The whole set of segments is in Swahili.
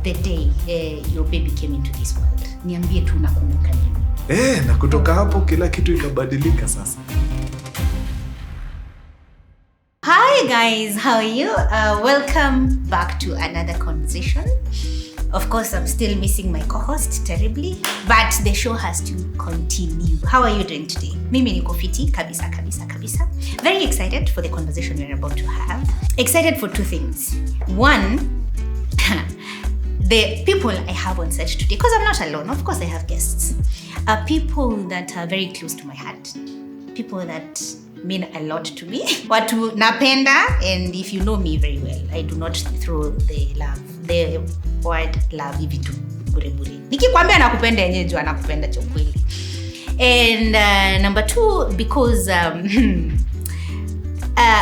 the day your baby came into this world. Niambie tu unakumbuka nini? Na kutoka hapo kila kitu ikabadilika sasa. Hi guys, how are you? Welcome back to another conversation. Of course, I'm still missing my co-host terribly, but the show has to continue. How are you doing today? Mimi niko fiti kabisa. Very excited for the conversation we're about to have. Excited for two things. One, the people I have on set today, because I'm not alone, of course I have guests, are people that are very close to my heart. People that mean a lot to me. Watu napenda, and if you know me very well, I do not throw the word love even to bure. Nikikwambia nakupenda yenyewe jua nakupenda cha kweli. And number two, because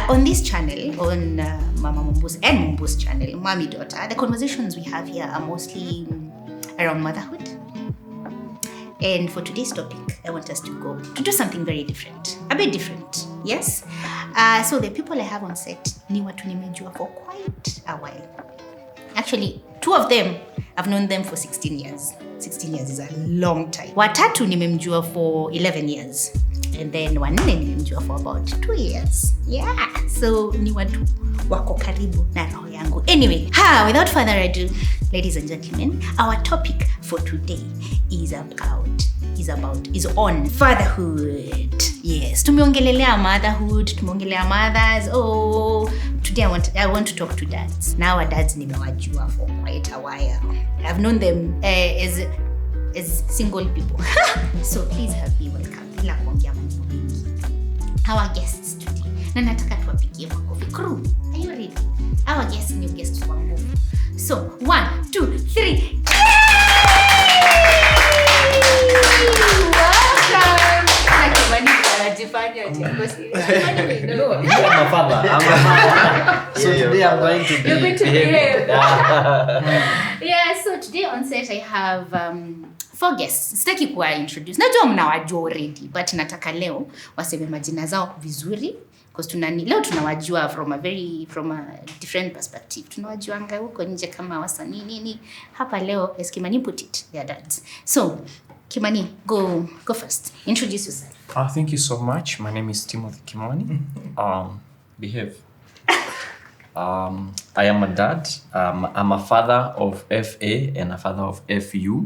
on this channel, on Mama Mumbus and Mumbus channel, Mommy Daughter, the conversations we have here are mostly around motherhood. And for today's topic, I want us to do something very different. A bit different, yes? So the people I have on set, ni watu nimejua for quite a while. Actually, two of them, I've known them for 16 years. 16 years is a long time. Watatu nimemjua for 11 years. And then wanne nimemjua for about 2 years. Yeah, so ni watu wako karibu na roho yangu. Anyway, without further ado, ladies and gentlemen, our topic for today is on fatherhood. Yes, tumeongelelea motherhood, tumeongelea mothers. Oh, today I want to talk to dads. Now our dads nimewajua for quite a while. I've known them as single people. So please help me welcome bila kuongea mambo mengi our guests today. Na nataka tuwapigie makofi. Crew, are you ready? Our guests new guests wa nguvu. So 1, 2, 3. So today I'm going to behave. Yeah, so today on set I have 4 guests. Sitaki kuwa introduce. Najua mnawajua already, but nataka leo waseme majina zao vizuri because leo tunawajua from a different perspective. Tunawajuanga huko nje kama wasanii nini. Hapa leo as Kimani put it, their dads. So Kimani, go first. Introduce yourself. Thank you so much. My name is Timothy Kimani. Behave. I am a dad. I'm a father of FA and a father of FUR.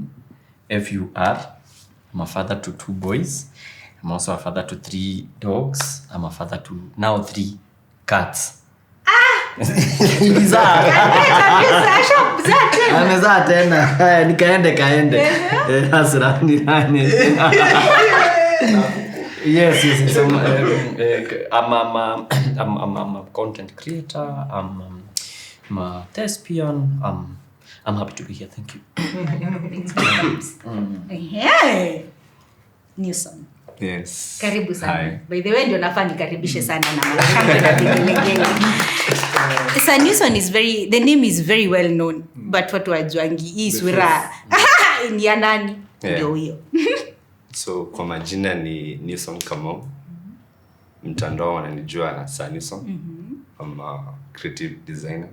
I'm a father to 2 boys. I'm also a father to 3 dogs. I'm a father to now 3 cats. Amezaa tena. Nikaende. Hasirani. Yes. I'm a content creator. I'm a thespian. I'm happy to be here. Thank you. Hey, Newson. Yes. Karibu sana. Hi. By the way, ndio nafaa nikaribishe sana na mashambe na vigelegele. So Newson the name is very well known, but watu wajuangi hii sura ni ya nani? Ndio huyo. So kwa majina ni Newson Kamau. Mtandao wananijua sa Newson. I'm a creative designer.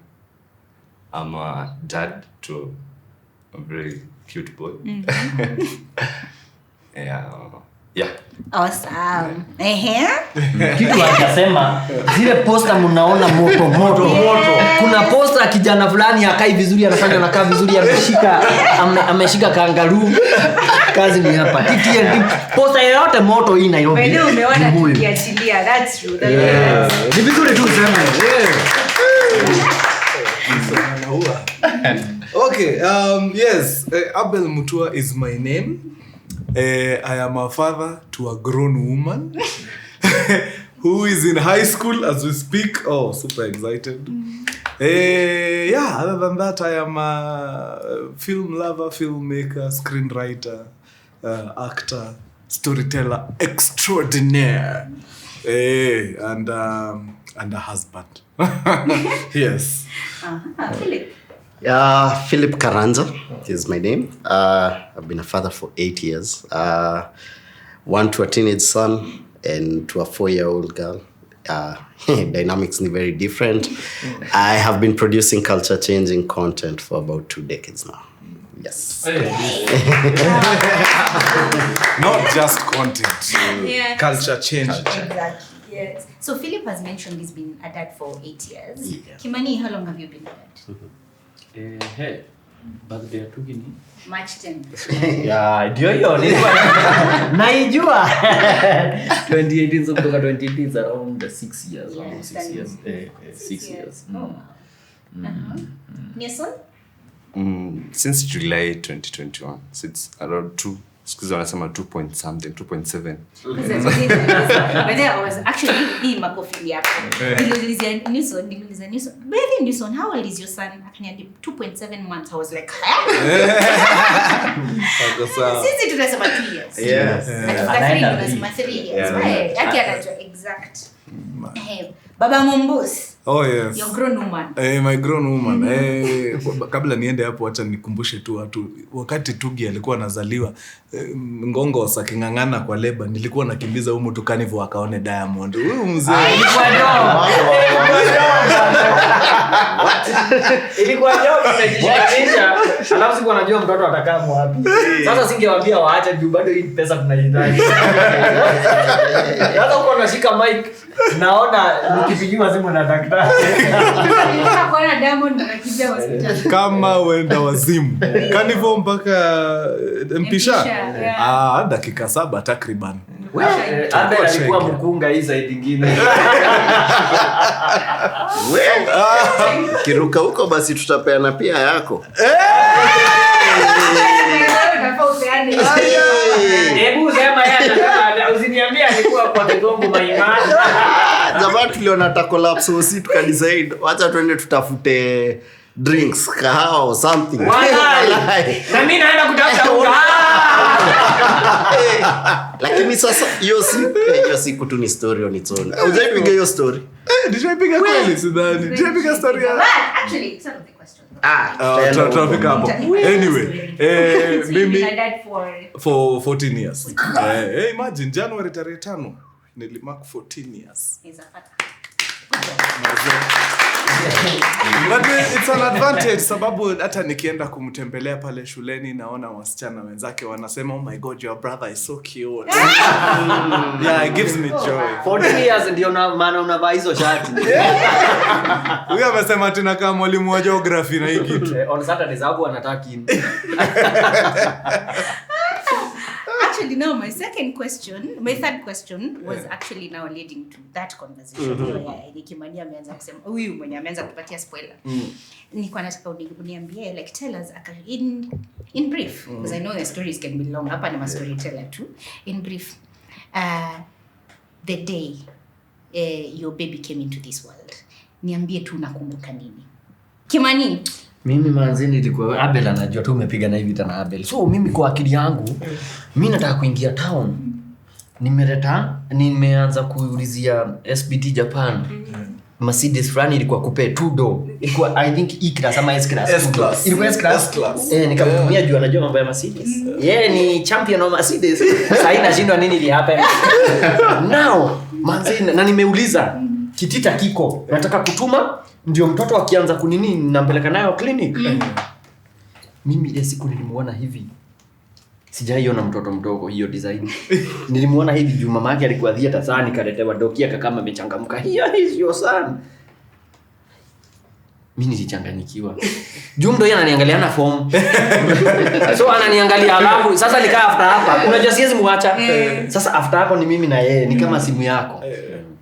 I'm a dad to a very cute boy. Yeah. Awesome. Kitu akasema zile poster mnaona moto. Kuna poster kijana fulani hakai vizuri, anafanya nakaa vizuri, ameshika kangaroo. Kazi ni hapa. Poster yote moto hii Nairobi. Wewe umeona tukiachilia. That's true. Ni vizuri tu useme. Okay, yes, Abel Mutua is my name. I am a father to a grown woman who is in high school as we speak. Oh, super excited. Other than that, I am a film lover, filmmaker, screenwriter, actor, storyteller extraordinaire, and a husband. Yes. Philip. Philip Karanza is my name. I've been a father for 8 years. One to a teenage son and to a 4-year-old girl. dynamics is very different. I have been producing culture-changing content for about 2 decades now. Yes. Not just content. Culture change. Exactly. Yes. So Philip has mentioned he's been a dad for 8 years. Yeah. Kimani, how long have you been a dad? Hey, birthday tu gini? March 10th. Ya, ndio hiyo nilikuwa naijua. 2018 so kutoka 2018 is around 6 years. Yeah, Almost 6 years. 6 years. Newson? Since July 2021, so it's around 2. Excuse me, wanasema 2 point something, 2.7. But then I was actually in makofi hapo. Niliulizia Newson. Baby Newson, how old is your son? Akaniambia 2.7 months. I was like, sisi tunasema 2 years. Yes. Tunasema 3 years. Right? Yake anajua exact. Baba Mumbus. Oh yes. Your grown woman. My grown woman. Kabla niende hapo acha nikumbushe tu watu wakati Tugi alikuwa anazaliwa Ngongo sakingangana kwa leba nilikuwa nakimbiza huko tukanivu akaone Diamond. Huyu mzee. Ilikuwa joke tumejishanisha. Alafu siku anajua mtoto atakaa wapi. Sasa singewaambia waache juu bado hii pesa tunahitaji. Sasa uko unashika mic naona nikipigiwa simu na daktari. Kwa Diamond anakimbia hospitali. Kama wenda wazimu. Kanivo mpaka mpisha. Dakika 7 takriban. Abel alikuwa mkunga hii side nyingine. Kiruka huko basi tutapeana pia yako. Hebu sema yeye usiniambie alikuwa kwa Kigongo Maimani. Zamani tuliona ta collapse usi tukadecide wacha twende tutafute drinks, kahawa or something. Walai. Na mimi naenda kutafuta unga. Lakini sasa hiyo siku tu ni story on its own. Unajua hiyo story? Nishapiga kweli sidhani. Nishapiga story ya. Actually, it's not the question. Tutafika hapo. Anyway, mimi dad for 14 years. Imagine January 5 nilimark 14 years. is a father. But it's an advantage sababu hata nikienda kumtembelea pale shuleni naona wasichana wenzake wanasema oh my god your brother is so cute. Yeah, it gives me joy. 14 years ndio maana unavaa hizo shati. Huyu amesema tunakaa mwalimu wa geography na hii kitu. On Saturdays hapo anataka in. Actually, now my third question was actually now leading to that conversation. Nikimania ameanza kusema huyu mwenye ameanza kupatia spoiler. Nilikuwa nataka uniambie like tell us in brief because I know the stories can be long. Hapa ni storyteller too. In brief, the day your baby came into this world. Niambie tu nakumbuka nini? Kimani Mimi manzi nilikuwa Abel anajua tu umepiga na hivi tena Abel. So mimi kwa akili yangu mimi nataka kuingia town. Nimeanza kuulizia SBT Japan. Mercedes fulani ilikuwa coupe 2 door. Ilikuwa I think E class ama S class. Ilikuwa S class. Nikamtumia juu anajua mambo ya Mercedes. Yeye ni champion wa Mercedes. Sasa inashindwa nini ili happen. Now manzi na nimeuliza kitita kiko. Nataka kutuma ndio mtoto akianza kunini nampeleka nayo clinic. Mimi ile siku nilimuona hivi. Sijaiona mtoto mdogo hiyo design. Nilimuona hivi juu mama yake alikuwa theater sana nikaletewa dokia kama amechangamka. Here is your son. Mimi nilichanganyikiwa. Juu ndo yeye ananiangaliana form. So ananiangalia alafu sasa nikaa after hapa. Unajua siwezi muacha. Sasa after hapo ni mimi na yeye ni kama simu yako.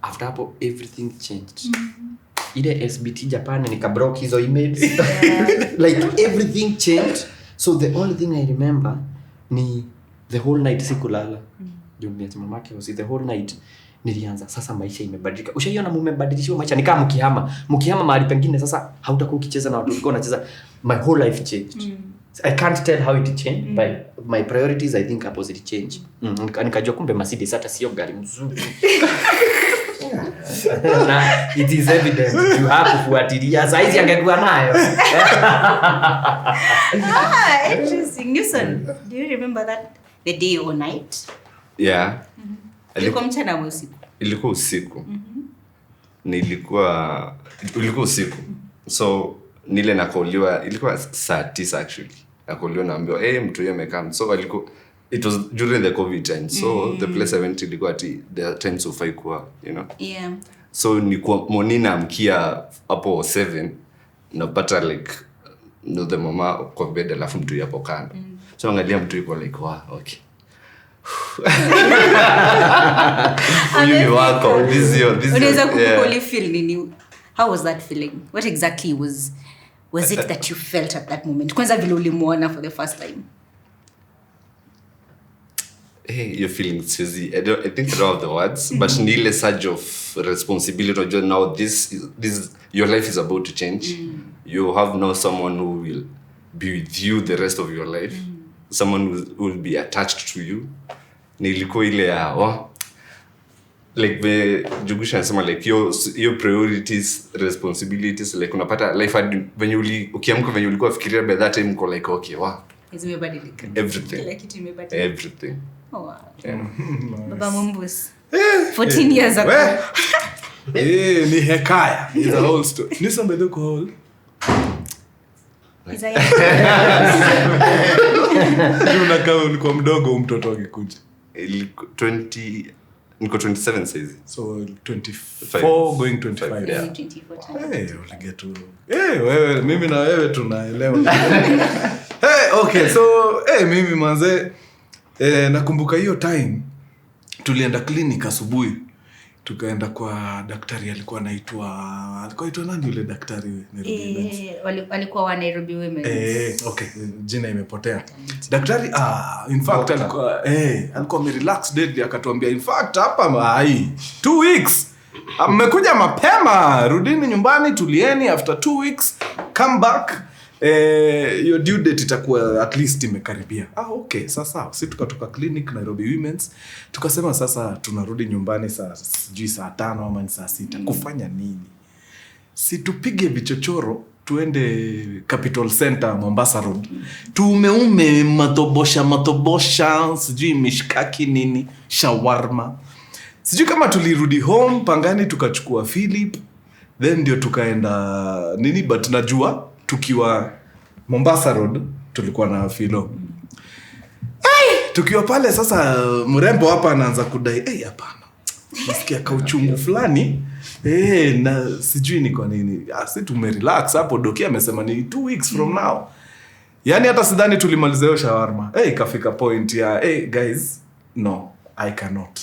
After hapo everything changed. Ile SBT Japan nikablock hizo emails. Like everything changed. So the only thing I remember ni the whole night sikulala. Ndio niacha mamake was the whole night nilianza sasa maisha imebadilika. Ushaiona mume mbadilishiwa maisha ni kama mkihama mahali pengine sasa hautakuwa ukicheza na watu ulikuwa unacheza. My whole life changed. I can't tell how it changed but my priorities I think hapo zili change. Nikajua kumbe Mercedes hata sio gari mzuri. Na it is evident you have kufuatilia saizi angekuwa nayo. Interesting. Newson, do you remember that the day or night? Yeah. Ilikuwa mchana au usiku? Ilikuwa usiku. ulikuwa usiku. So nile nakoliwa, ilikuwa saa 9 actually. Nakoliwa naambiwa mtu yeye amekaa. So it was during the COVID time. So the place I went to ilikuwa the times of kuwa, you know. Yeah. So ni kwa monina amkia hapo 7 napata like the mama kwa bed alafu mtu hapo kando. So angalia mtu yuko like okay. Huyu wako this unaweza kukuli feel nini? How was that feeling? What exactly was it that you felt at that moment? Kwanza vile ulimuona for the first time. You're feeling busy. I think I don't have the words, but nile surge of responsibility. Now this your life is about to change. You have now someone who will be with you the rest of your life. Someone who will be attached to you. Niliko ile like the Njugush anasema like your priorities, responsibilities, like unapata life when you ukiamka when ulikuwa fikiria by that time uko like okay Imebadilika. everything. Kila kitu imebadilika. Everything. Oh wow. Yeah. Baba Mumbus. 14 years ago. Ni hekaya. It's a whole story. Ni somebody who call. Unakaa ulikuwa mdogo mtoto akikuja. Niko 27 saizi. So 24 going 25. Yeah. 24. Uliget tu. Wewe mimi na wewe tunaelewa. Okay, so mimi manze nakumbuka hiyo time tulienda clinic asubuhi. Tukaenda kwa daktari alikuwa anaitwa nani yule daktari Nairobi? Walikuwa wa Nairobi women. Okay, jina imepotea. Daktari in fact alikuwa relax deadly akatuambia in fact hapa 2 weeks. Mmekuja mapema, rudini nyumbani, tulieni after 2 weeks come back. Your due date itakuwa at least imekaribia. Okay, sasa sisi tukatoka clinic Nairobi Women's tukasema sasa tunarudi nyumbani saa 5 ama saa 6 kufanya nini? Si tupige vichochoro tuende Capital Center Mombasa Road. Tuumeume matobosha sijui mishkaki nini, shawarma. Sijui kama tulirudi home Pangani tukachukua Philip, then ndio tukaenda nini, but najua tukiwa Mombasa Road tulikuwa na Phill. Tukiwa pale sasa mrembo hapa anaanza kudai hapana. Nasikia kauchungu fulani. Na sijui ni kwa nini. Sisi tumerelax hapo, doki amesema ni 2 weeks from now. Yaani hata sidhani tulimaliza hiyo shawarma. Ikafika point ya guys, no, I cannot.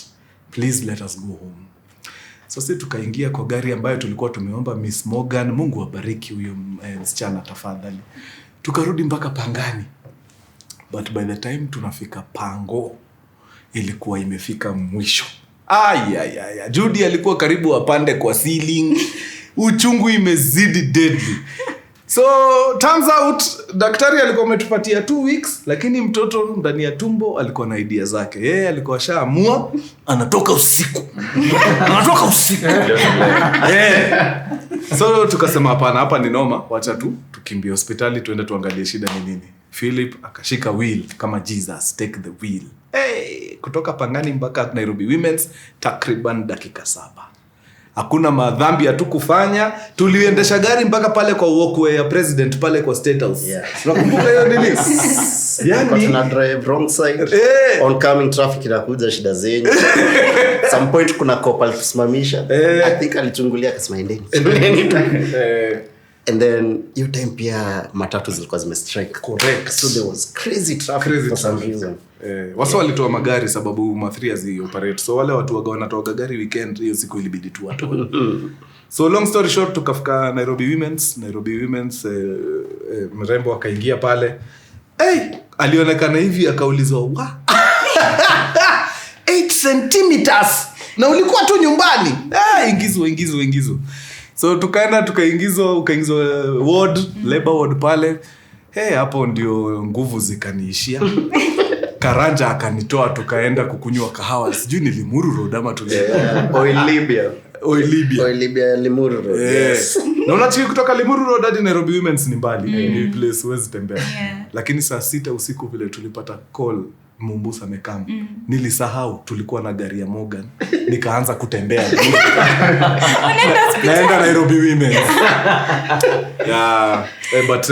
Please let us go home. So sisi tukaingia kwa gari ambayo tulikuwa tumeomba Miss Morgan, Mungu awabariki huyo msichana tafadhali. Tukarudi mpaka Pangani. But by the time tunafika Pango ilikuwa imefika mwisho. Judy alikuwa karibu apande kwa ceiling. Uchungu imezidi deadly. So turns out daktari alikuwa ametupatia 2 weeks, lakini mtoto ndani ya tumbo alikuwa na idea zake. Yeye alikuwa shaamua anatoka usiku. So tukasema hapa ni noma, wacha tukimbie hospitali tuende tuangalie shida ni nini. Philip akashika wheel kama Jesus, take the wheel. Kutoka Pangani mpaka Nairobi Women's takriban dakika 7. Hakuna madhambi hatukufanya. Tuliendesha gari mpaka pale kwa walkway ya president pale kwa State House. Unakumbuka hiyo nini? Yani tuna drive wrong side. Oncoming traffic inakuja shida zenyu. Some point kuna couple kusimamisha. I think alichungulia akasema endeni. And then you time pia matatu zilikuwa zimestrike. Correct. So there was crazy traffic for some reason. Wasa walitoa magari sababu ma3 zi operate. So wale watu wanatoa gari weekend hiyo siku ilibidi tu watu. So long story short tukafika Nairobi Women's mrembo akaingia pale. Alionekana hivi akaulizwa 8 centimeters na ulikuwa tu nyumbani. Ingizwa. So tukaingizwa ward, labor ward pale. Hapo ndio nguvu zikaniishia. Karanja akanitoa tukaenda kukunywa kahawa. Sijui ni Limuru Road ama Oil Libya Limuru Road. Yes. Na unachiki kutoka Limuru Road hadi Nairobi Women's ni mbali. Ni place huwezi tembea. Lakini saa 6 usiku vile tulipata call Mumbus amekam. Nilisahau tulikuwa na gari ya Morgan. Nikaanza kutembea. Naenda Nairobi Women. Yeah, but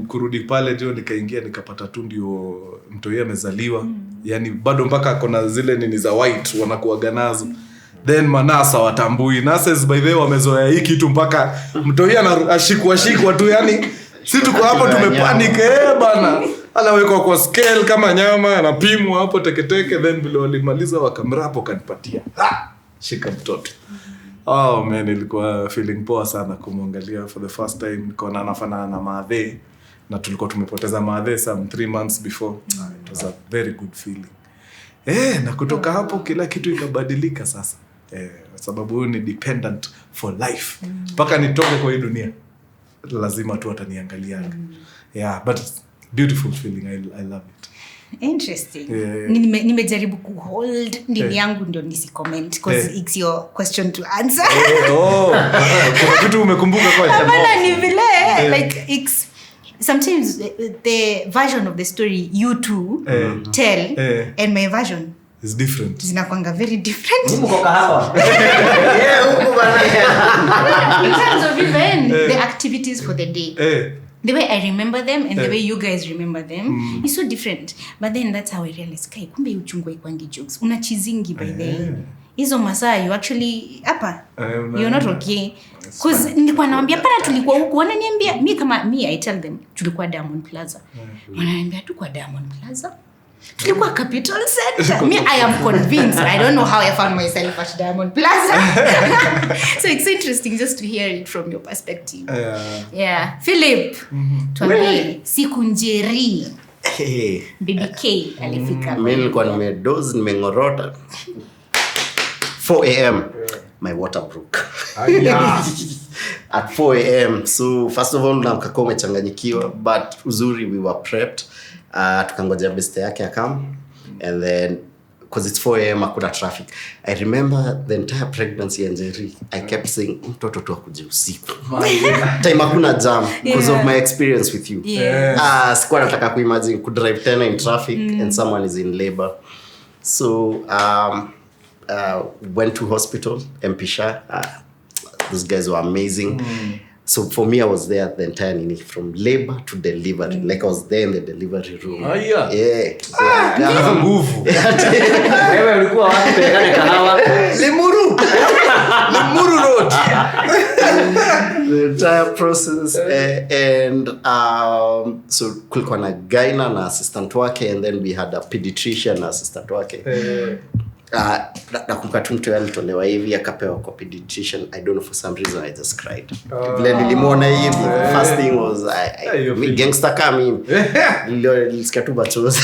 kurudi pale ndio nikaingia nikapata tu ndio mtoi amezaliwa. Yani bado mpaka kona zile nini za white wanakuaga nazo. Then manasa watambui. Nurses by the way wamezoea hii kitu mpaka mtoi anashikwa tu yani si tuko hapo tumepanic bana. Anawekwa kwa scale kama nyama anapimwa hapo teketeke then vile walimaliza wakamrapo kanipatia. Shika mtoto. Oh man, ilikuwa feeling poa sana kumwangalia for the first time. Nikaona anafanana na Maadhe na tulikuwa tumepoteza Maadhe some 3 months before. It was a very good feeling. Na kutoka hapo kila kitu ikabadilika sasa. Sababu huyu ni dependent for life. Mpaka nitoke kwa hii dunia. Lazima tu ataniangalianga. Yeah, but it's beautiful feeling. I love it. Interesting. Yeah. Nimejaribu kuhold ndini yangu ndio nisicomment because it's your question to answer. Kuna kitu umekumbuka kwa Hapana ni vile like it's sometimes the version of the story you two tell and my version is different. Zinakuanga very different. Mko kahawa. Huko bana. In terms of even the activities for the day. The way I remember them and the way you guys remember them is so different. But then that's how I realized, kai kumbe uchungwa ikwangi jokes. Unachizingi by the way. Hizo masaa you actually hapa. You're not okay. Cause nilikuwa naambia pana tulikuwa huko wananiambia me I tell them tulikuwa Diamond Plaza. Wananiambia tu kwa Diamond Plaza. Tulikuwa Capital Center. Me I am convinced. I don't know how I found myself at Diamond Plaza. So it's interesting just to hear it from your perspective. Yeah. Philip. Tuambie siku njeri. Baby K alifika. Mimi nilikuwa nimedoze nimengorota. 4 a.m. my water broke. At 4 a.m. So first of all namkako umechanganyikiwa but uzuri we were prepped. Tukangoja beste yake akam and then because it's 4 a.m. hakuna traffic. I remember the entire pregnancy and Jerry I kept saying mtoto tu akuje usiku. Time hakuna jam because of my experience with you. Sikuwa nataka kuimagine ku drive tena in traffic and someone is in labor. So went to hospital Mpisha. Those guys were amazing. So for me I was there the entire night from labor to delivery. Like I was there in the delivery room. Yeah. nguvu. Wewe ulikuwa wapi pekane kahawa? Limuru road. The entire process and so kulikuwa na gyna na assistant wake and then we had a pediatrician na assistant wake. Nakumbuka tu mtu alitolewa hivi akapewa kwa pediatrician. I don't know for some reason I just cried. Vile nilimwona hivi first thing was me gangster kama mimi. Nilisikia tu machozi.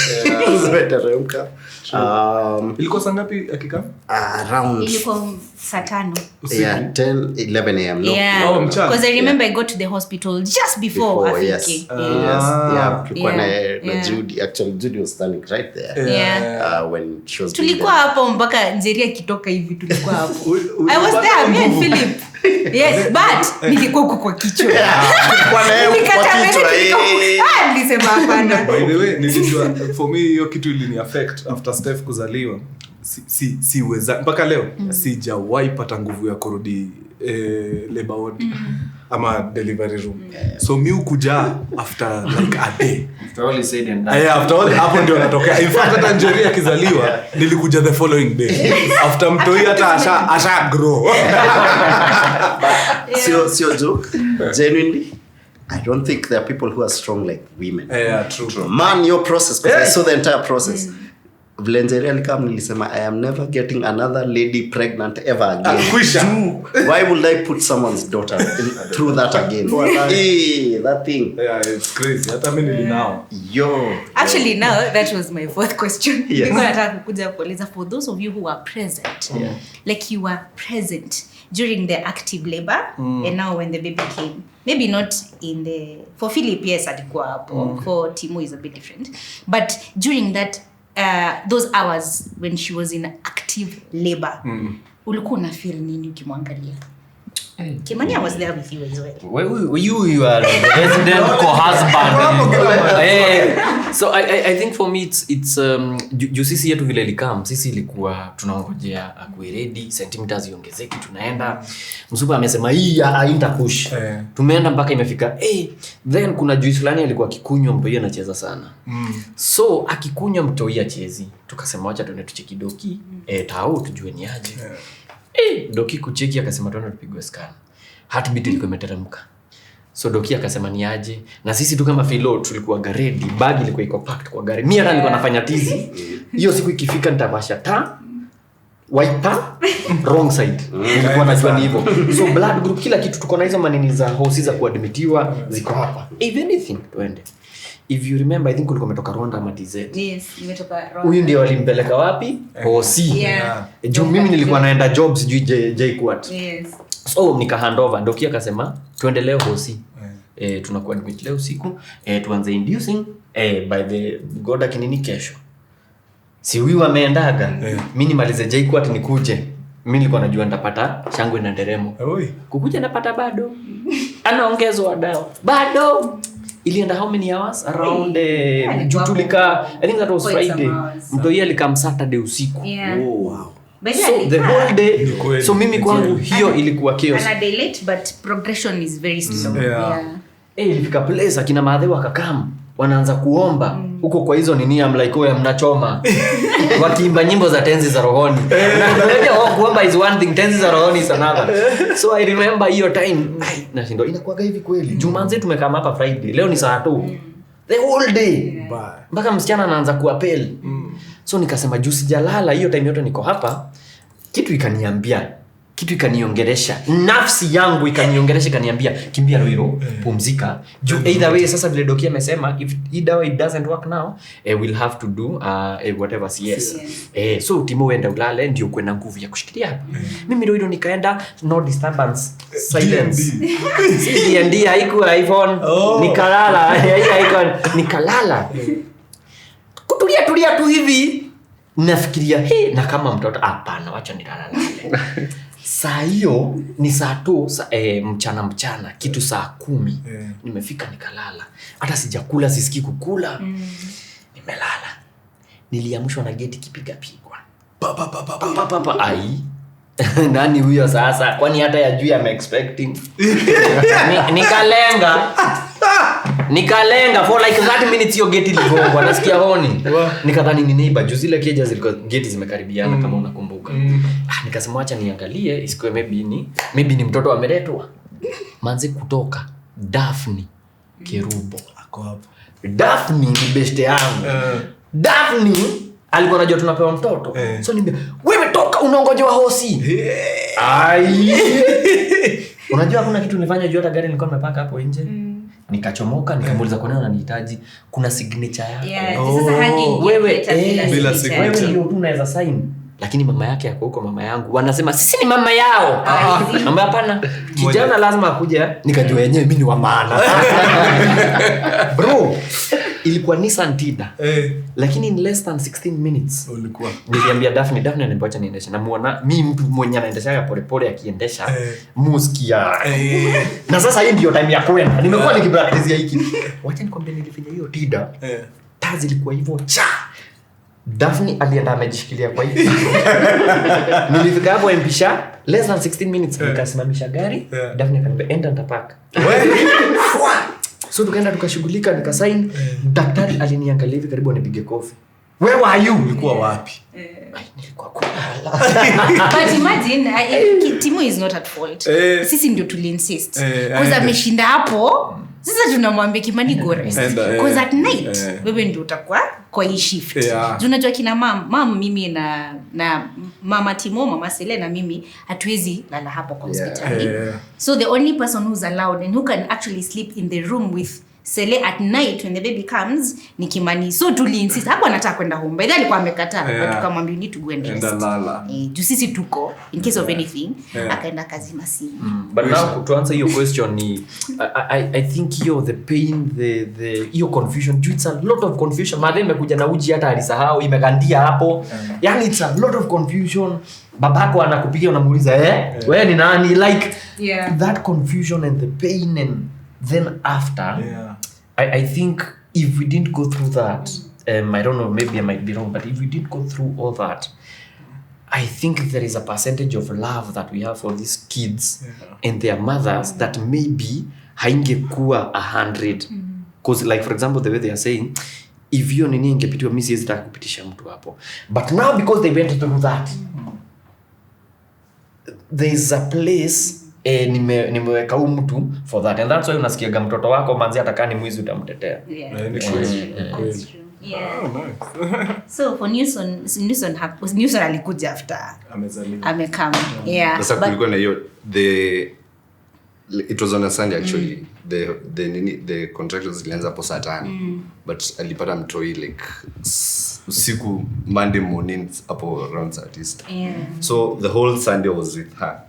Zoeteremka. Ilikuwa saa ngapi akikam? Around Ilikuwa saa 5. Yeah, 11 a.m. No. Yeah. Because I remember I got to the hospital just before Afike. Yes. Yeah. Tulikuwa na Judy. Actually, Judy was standing right there. Yeah. When she was. Tulikuwa hapo mpaka Njeri kitoka hivi tulikuwa hapo. I was there, me and Philip. Yes, but nilikuwa huko kwa kichwa. Kwa leo kwa kichwa. Nilisema hapana. By the way, nilijua for me hiyo kitu ilini affect after Steph kuzaliwa. Siweza mpaka leo sijawahi pata nguvu ya kurudi labor ward ama delivery room. So mi ukuja after like a day. After all is said and done. After all hapo ndio natokea. In fact hata Njeri akizaliwa nilikuja the following day. After mtoi hata asha grow. Sio joke. Genuinely I don't think there are people who are strong like women. True. Man, your process because I saw the entire process. Vlenjeria alikam nilisema I am never getting another lady pregnant ever again. Why would I put someone's daughter through that again? That thing. Yeah, it's crazy. Hata mimi nilinao. Actually now that was my fourth question. Yes. Nilikuwa nataka kukuja kueleza for those of you who are present. Like you were present during the active labor and now when the baby came. Maybe not in the for Philip yes alikuwa hapo. For Timo is a bit different. But during that those hours when she was in active labor ulikuwa una feel nini ukimwangalia? Kimania was there with you as well. You are the resident co-husband. So I think for me it's juu sisi yetu vile ilikam, sisi ilikuwa tunaongojea akuwe ready, centimeters iongezeke, tunaenda msupa amesema hii haitapush. Tumeenda mpaka imefika then kuna juice fulani alikuwa akikunywa mtoi anacheza sana. So akikunywa mtoi achezi, tukasema acha tuende tucheki doki tao tujue ni aje. Doki kucheki akasema tuende tupigwe scan. Heartbeat ilikuwa imeteremka. So doki akasema ni aje, na sisi tu kama Phill tulikuwa ready, bag ilikuwa iko packed kwa gari. Mimi hata nilikuwa nafanya tizi. Hiyo siku ikifika nitawasha taa wiper wrong side. Nilikuwa najua ni hivyo. So blood group kila kitu tuko na hizo manini za hosi za kuadmitiwa ziko hapa. If anything tuende. If you remember I think ulikuwa umetoka Rwanda ama TZ. Yes, nimetoka Rwanda. Huyu ndio alimpeleka wapi? Hosi. Juu mimi nilikuwa naenda jobs juu JQuat. Yes. So nika handover doki akasema tuendelee hosi. Tunakuwa admit leo usiku, tuanze inducing by the goda kinini kesho. Si huyu ameendaga. Mimi nimalize JQuat nikuje. Mimi nilikuwa najua nitapata shangwe na nderemo. Kukuja napata bado. Anaongezwa dawa. Bado. Ilienda how many hours? Around jutulika I think that was Friday. Mtoi alikam Saturday usiku. Wow. So the whole day. So mimi kwangu hiyo ilikuwa chaos. And a day late but progression is very slow. Ilifika place akina madhe wakakam wanaanza kuomba huko kwa hizo nini am like wewe mnachoma wakiimba nyimbo za tenzi za rohoni. Na unajua kuomba is one thing, tenzi za rohoni is another. So I remember hiyo time nashindo inakuwa hivi kweli. Jumanze tumekaa hapa Friday, leo ni saa 2. The whole day. Mpaka msichana anaanza kuapel. So nikasema juu sijalala hiyo time yote niko hapa, kitu ikaniongelesha, nafsi yangu ikaniongelesha, ikaniambia kimbia Roiro, pumzika. Juu either way sasa vile doki amesema if it doesn't work now, we'll have to do whatever CS. So Timo wenda ulale ndio kwenda nguvu ya kushikilia hapa. Mimi Roiro nikaenda no disturbance, silence. D&D haikuwa iPhone, nikalala. Kutulia tu hivi. Nafikiria na kama mtoto hapana wacha nilala. Saa hiyo ni saa 2 mchana kitu saa 10. Nimefika nikalala. Hata sijakula, sisikii kukula. Nimelala. Niliamshwa na geti kipiga pigwa. Ai. Nani huyo sasa? Kwani hata ya juu I'm expecting. Nikalenga for like 30 minutes hiyo geti ligongwa, nasikia honi. Nikadhani ni neighbor, juu zile keja zilikuwa geti zimekaribiana kama unakumbuka. Nikasema acha niangalie isikuwe maybe ni mtoto ameletwa. Manze kutoka Daphne Kerubo ako hapo. Daphne ni beste yangu. Daphne alikuwa anajua tunapewa mtoto. So niambia, wewe toka unaongojewa hosi. Ai. Unajua kuna kitu nilifanya juu hata gari nilikuwa nimepaka hapo nje. Nikachomoka nikamuuliza kwa nini ananihitaji, kuna signature yako. Sasa hadi wewe bila signature. Wewe ndio tu unaweza sign. Lakini mama yake yako huko, mama yangu wanasema sisi ni mama yao. Mama hapana, kijana lazima akuje. Nikajua yenyewe mimi ni wa maana. Bro, ilikuwa Nissan Tida. Lakini in less than 16 minutes ulikuwa. Niliambia Daphne ananiacha niendeshe. Na muona mimi mtu mwenye anaendesha pole akiendesha musikia. Na sasa hii ndio time ya kwenda. Nimekuwa nikipractice hiki. Wacha nikwambie nilifanya hiyo Tida. Tazi ilikuwa hivyo cha. Daphne alienda amejishikilia kwa hivi. Nilifika hapo mpisha less than 16 minutes nikasimamisha gari. Daphne akaniambia enda nitapaka. So tukaenda tukashughulika nikasign. Daktari aliniangalia hivi karibu anipige kofi. Where were you? Ulikuwa wapi? Nilikuwa kulala. But imagine Timo is not at fault. Sisi ndio tuliinsist. Because ameshinda hapo. Sasa tunamwambia Kimani go rest. Because at night wewe ndio utakuwa kwa hii shift. Unajua kina mam mimi na mama Timo, mama Sele na mimi hatuwezi lala hapo kwa hospitali. So the only person who's allowed and who can actually sleep in the room with Sele at night when the baby comes ni Kimani. So tuliinsist hapo anataka kwenda home. By the alikuwa amekataa. Tukamwambia you need to go and rest. Juu sisi tuko in case of anything akaenda kazi masimu. But now to answer your question ni I think the pain the confusion, it's a lot of confusion. Madhe imekuja na uji hata alisahau imegandia hapo. Yani it's a lot of confusion. Babako anakupigia unamuuliza wewe ni nani, like that confusion and the pain and then after I think if we didn't go through that, I don't know, maybe I might be wrong, but if we did go through all that, I think there is a percentage of love that we have for these kids and their mothers that maybe haingekuwa 100. Because like for example, the way they are saying, if you nini ingepitiwa mimi siwezi taka kupitisha mtu hapo. But now because they went through that, there is a place nimeweka huyu mtu for that, and that's why unasikiaga mtoto wako manzi atakaa ni mwizi utamtetea. Yeah. Oh, nice. So for Newson alikuja after amekam. Yeah. Sasa kulikuwa na hiyo it was on a Sunday actually. The contractors zilianza hapo saa 5. But alipata mtoi like usiku Monday morning hapo around saa 9. Yeah. So the whole Sunday was with her.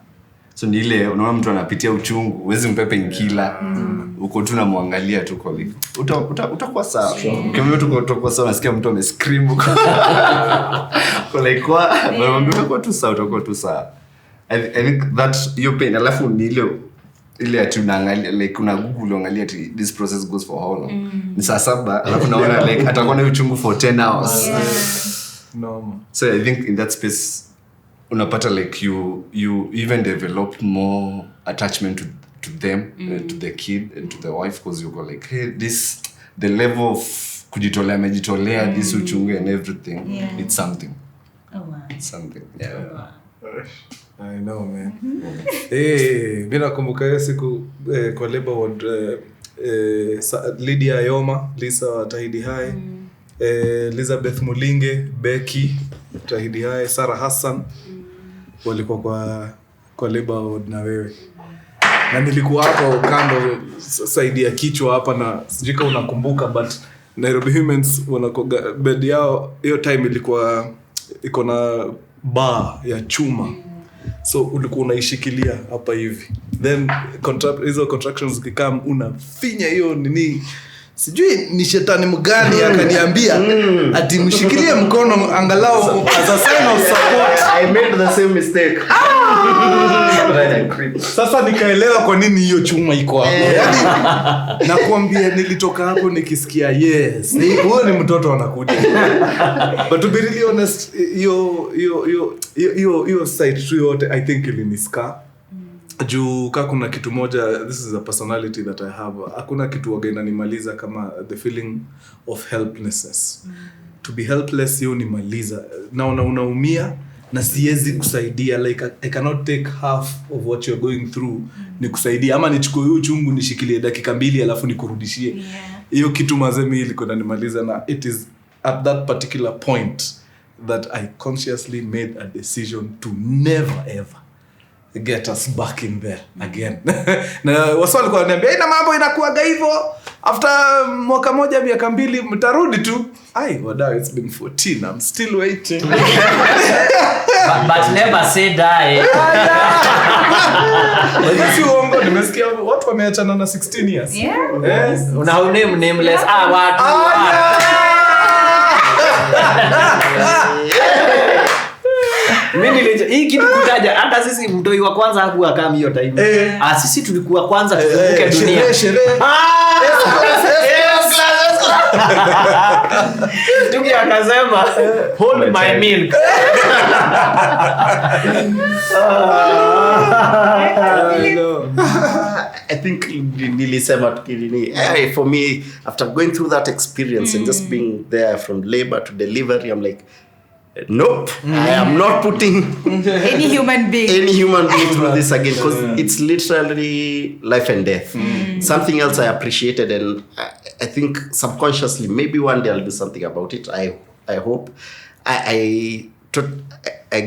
So ni ile unaona mtu anapitia uchungu, huwezi mpepe nkila. Uko tu namwangalia tu kwa like utakuwa sawa. Kama mtu utakuwa sawa, nasikia mtu amescream uko. Kwa like kwa utakuwa tu sawa, utakuwa tu sawa. I think that your pain alafu ni ile ati unaangalia like una Google unaangalia ati this process goes for how long. Ni saa 7 alafu naona like atakuwa na uchungu for 10 hours. Yeah. Normal. So I think in that space unapata like you even develop more attachment to them, to the kid and to the wife, because you go like, hey, this the level of kujitolea amejitolea, this uchungu and everything. It's something. Oh wow. It's something. Yeah. I know, man. Mimi nakumbuka hiyo siku kwa labor ward, Lydia Ayoma, Lisa Tahidi Hai, Elizabeth Mulinge, Becky Tahidi Hai, Sarah Hassan walikuwa kwa labor ward na wewe. Na nilikuwa hapo kando side ya kichwa hapa, na sijui kama unakumbuka, but Nairobi Humans wanakoga bed yao hiyo time ilikuwa iko na bar ya chuma. So ulikuwa unaishikilia hapa hivi. Then hizo contractions zikikam unafinya hiyo nini. Sijui ni shetani mgani akaniambia ati mshikilie mkono angalau as a sign of support. I made the same mistake. Sasa nikaelewa kwa nini hiyo chuma iko hapo. Yaani nakwambia nilitoka hapo nikisikia yes, huyo ni mtoto anakuja. But to be really honest, hiyo side tu yote I think iliniska. Juu kuna kitu moja, this is a personality that I have. Hakuna kitu waga inanimaliza kama the feeling of helplessness. To be helpless hiyo nimaliza. Na unaumia na siwezi kusaidia, like I cannot take half of what you're going through ni kusaidia, ama nichukue hiyo chungu nishikilie dakika 2 alafu nikurudishie. Hiyo kitu mazemi iliko nanimaliza, na it is at that particular point that I consciously made a decision to never ever get us back in there again. Na waswali walikuwa wananiambia ina mambo inakuaga hivyo, after mwaka moja miaka 2 mtarudi tu. Wadau, it's been 14, I'm still waiting. but never say die. Si uongo, nimesikia watu wameachana na 16 years. Yeah. Una nameless watu. Mimi hii kitu kutaja, hata sisi mtoi wa kwanza hakuwa kama hiyo time. Sisi tulikuwa kwanza tukumbuke dunia. Tuki akasema hold my milk. I think nilisema tukilini. For me, after going through that experience and just being there from labor to delivery, I'm like, nope, I am not putting any human being through this again, because it's literally life and death. Something else I appreciated, and I think subconsciously maybe one day I'll do something about it. I hope I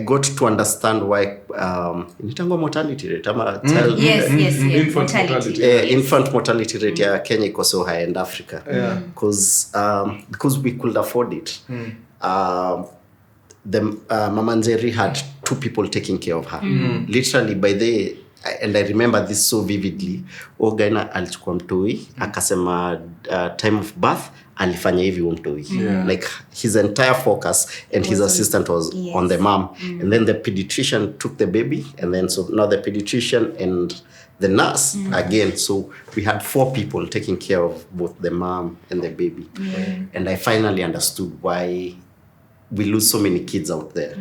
got to understand why nitango mortality rate ama child infant mortality. Infant mortality rate ya Kenya iko so high in Africa, because we could afford it. Mama Nzeri had 2 people taking care of her. Literally by the, and I remember this so vividly. Ogaina alichukua mtoi akasema time of birth alifanya hivi umtoi. Like his entire focus and his assistant was on the mom. And then the pediatrician took the baby, and then so now the pediatrician and the nurse again. So we had 4 people taking care of both the mom and the baby. And I finally understood why we lose so many kids out there.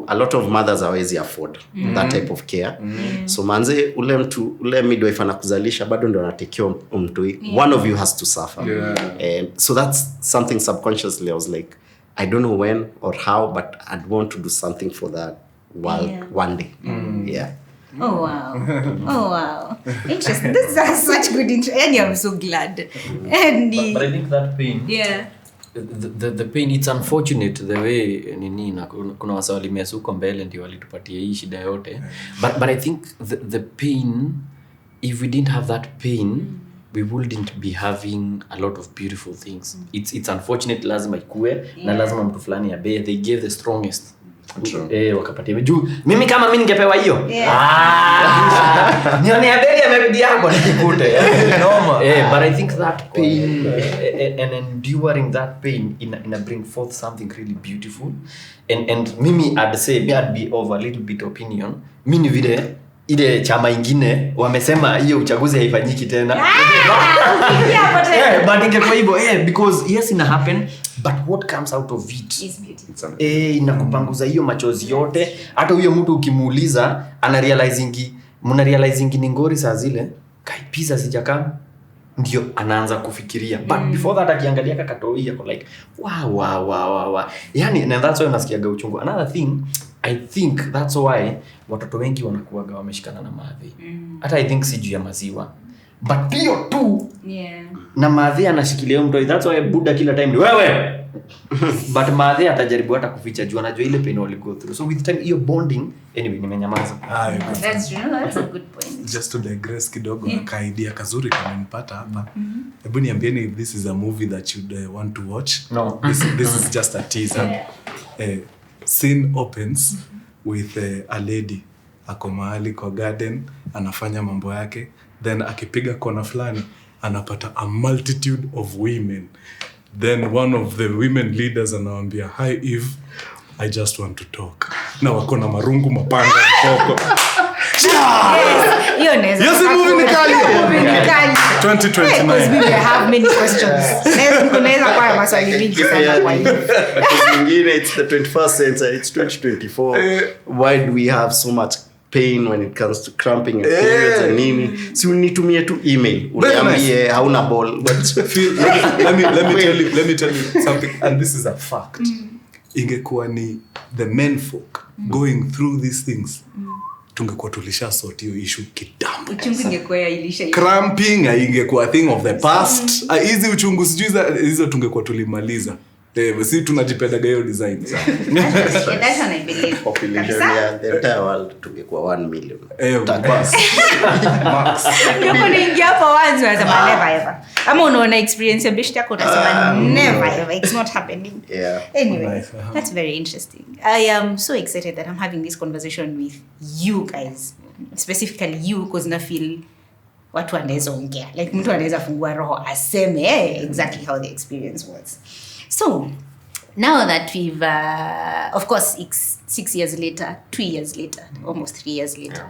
A lot of mothers hawezi afford that type of care. So manze ule midwife anakuzalisha bado ndo anatekea umtoi. One of you has to suffer. So that's something subconsciously I was like, I don't know when or how, but I'd want to do something for that one day. Oh wow. Interesting. This is such good and I'm so glad. And but I think that pain, the pain, it's unfortunate the way nini na kuna wasa walimesa huko mbele ndio walitupatia hii shida yote. But I think the pain, if we didn't have that pain, we wouldn't be having a lot of beautiful things. It's unfortunate, lazima ikue na lazima mtu fulani abe. They gave the strongest. Wakapatia juu mimi kama mimi ningepewa hiyo nione abeli amebidi yangu nikikute but I think that pain and enduring that pain in a bring forth something really beautiful. And mimi I'd say I'd be of a little bit opinion, mimi vile ile chama ingine wamesema hiyo uchaguzi haifanyiki tena. But ingekuwa hivyo because yes ina happen, but what comes out of it is beautiful. Inakupanguza hiyo machozi yote. Hata huyo mtu ukimuuliza ana realizing ni ngori saa zile kai pizza sijakam ndio anaanza kufikiria. But before that akiangalia kakatoi yako like wow. Yani and that's why unasikiaga uchungu. Another thing, I think that's why watoto wengi wanakuaga wameshikana na maadhi. Hata I think si juu ya maziwa. But pio tu na maadhi anashikilia mtoi. That's why Buddha kila time ni wewe. But maadhi atajaribu hata kuficha juu anajua ile pain wali go through. So with time hiyo bonding, anyway nimenyamaza. That's true. That's a good point. Just to digress kidogo na kaidea kazuri kama nipata hapa. Hebu niambieni if this is a movie that you'd want to watch. No. This is just a teaser. Scene opens with a lady ako mahali kwa garden anafanya mambo yake, then akipiga kona fulani anapata a multitude of women. Then one of the women leaders anawaambia, hi Eve, I just want to talk. Na wako na marungu mapanga koko. Yes, movie ni kali. 2029. Because we have many questions. Kunaweza kwa maswali mingi sana kwa hiyo. Because it's the 21st century, it's 2024. Why do we have so much pain when it comes to cramping and periods and nini? Si unitumie tu email. Uniambie hauna ball. Phill, let me tell you something, and this is a fact. Ingekuwa ni the men folk going through these things, tungekuwa tulisha sort hiyo issue kitambo. Uchungu ingekuwa ilisha. Cramping ingekuwa thing of the past. Hizi uchungu sijui hizo tungekuwa tulimaliza. Si tunajipedaga hiyo design. That's what I believe. Population the entire world tungekuwa 1 million. Max. Ndio kuingia hapo once unasema never ever. Ama unaona experience ya best yako unasema never ever, it's not happening. Anyway, that's very interesting. I am so excited that I'm having this conversation with you guys. Specifically you, because na feel watu wanaweza ongea. Like mtu anaweza fungua roho aseme exactly how the experience was. So, now that we've, of course, 6 years later, 2 years later, almost 3 years later,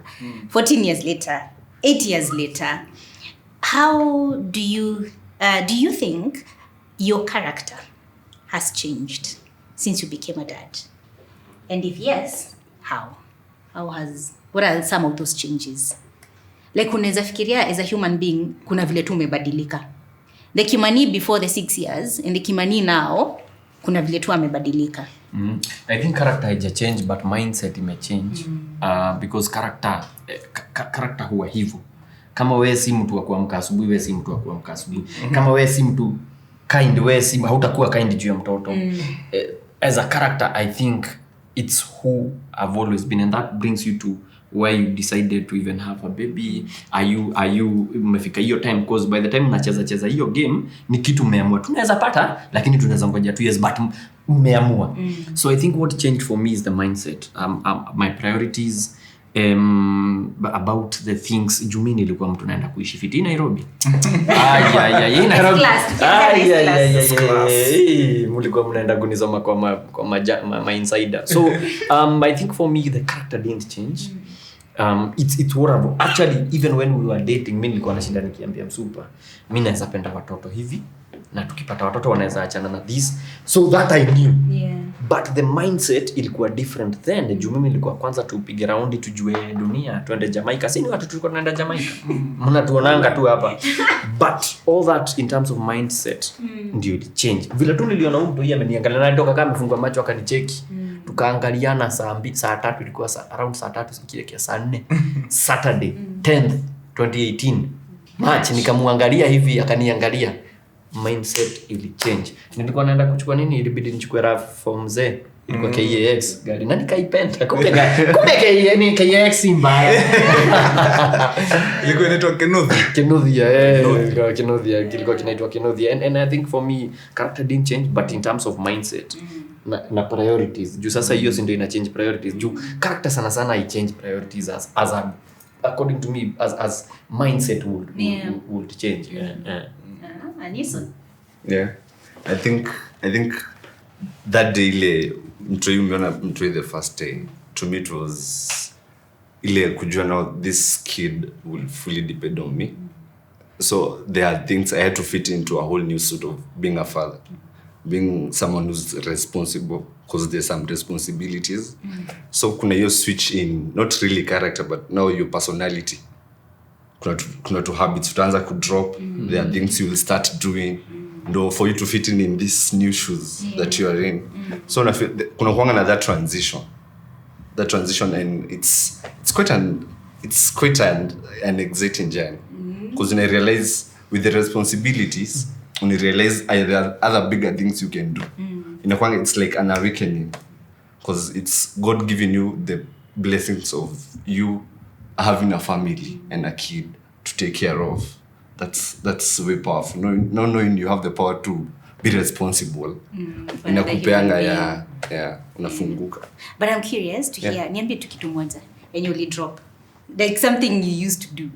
14 years later, 8 years later, how do you think your character has changed since you became a dad? And if yes, how? What are some of those changes? Like unaweza fikiria as a human being, kuna vile tu umebadilika. The Kimani before the 6 years and the Kimani now, kuna vile tu amebadilika. I think character haija change, but mindset ime change. Because character huwa hivyo. Kama wewe si mtu wa kuamka asubuhi, wewe si mtu wa kuamka asubuhi. Kama wewe si mtu kind, wewe si hautakuwa kind juu ya mtoto. As a character, I think it's who I've always been, and that brings you to why you decided to even have a baby. Are you umefika hiyo time? Because by the time unacheza hiyo game ni kitu umeamua. Tunaweza pata lakini tunaweza ngoja 2 years, but umeamua. So I think what changed for me is the mindset. My priorities about the things jumi nilikuwa mtu naenda kuishi fiti Nairobi. Hii Nairobi. Mulikuwa mnaenda kunisoma kwa ma insider. So I think for me the character didn't change. It's horrible. Actually, even when we were dating, mimi nilikuwa nashinda nikiambia Msupa, mimi naweza penda watoto hivi na tukipata watoto wanaweza achana na this. So that I knew. Yeah. But the mindset ilikuwa different then. Juu mimi nilikuwa kwanza tupige raundi tujue dunia, tuende Jamaica. Sisi watu tulikuwa tunaenda Jamaica. Mnatuonanga tu hapa. But all that in terms of mindset ndio it change. Vile tu niliona mtu yeye ameniangalia na ndoka kama amefungwa macho akanicheki. Tukaangaliana saa 3 ilikuwa around saa 3 sikia saa 4 Saturday 10th 2018 March nikamwangalia hivi akaniangalia, mindset ili change. Nilikuwa naenda kuchukua nini, ilibidi nichukue RAF form Z ilikuwa KAX gari na nikaipenda. Kumbe KAX mbaya. Ilikuwa inaitwa Kenothia kilikuwa kinaitwa Kenothia. And I think for me character didn't change, but in terms of mindset na priorities. Juu sasa hiyo si ndio ina change priorities. Juu character sana I change priorities as according to me as mindset would change. Newson. Yeah. I think that day ile mtoi the first day, to me it was ile kujua now this kid will fully depend on me. So there are things I had to fit into a whole new suit of being a father, being someone who's responsible, because there's some responsibilities. So kuna hiyo switch in not really character but now your personality. Kuna two habits utaanza ku drop. There are things you will start doing for you to fit in these new shoes that you are in. So kuna kuanga na that transition and it's quite an exciting journey, because when I realize with the responsibilities, when you realize there are other bigger things you can do, it's like an awakening, because it's God giving you the blessings of you having a family and a kid to take care of. That's way powerful. Knowing you have the power to be responsible. Inakupeanga unafunguka. But I'm curious to hear, niambie tu kitu moja yenye uli drop, like something you used to do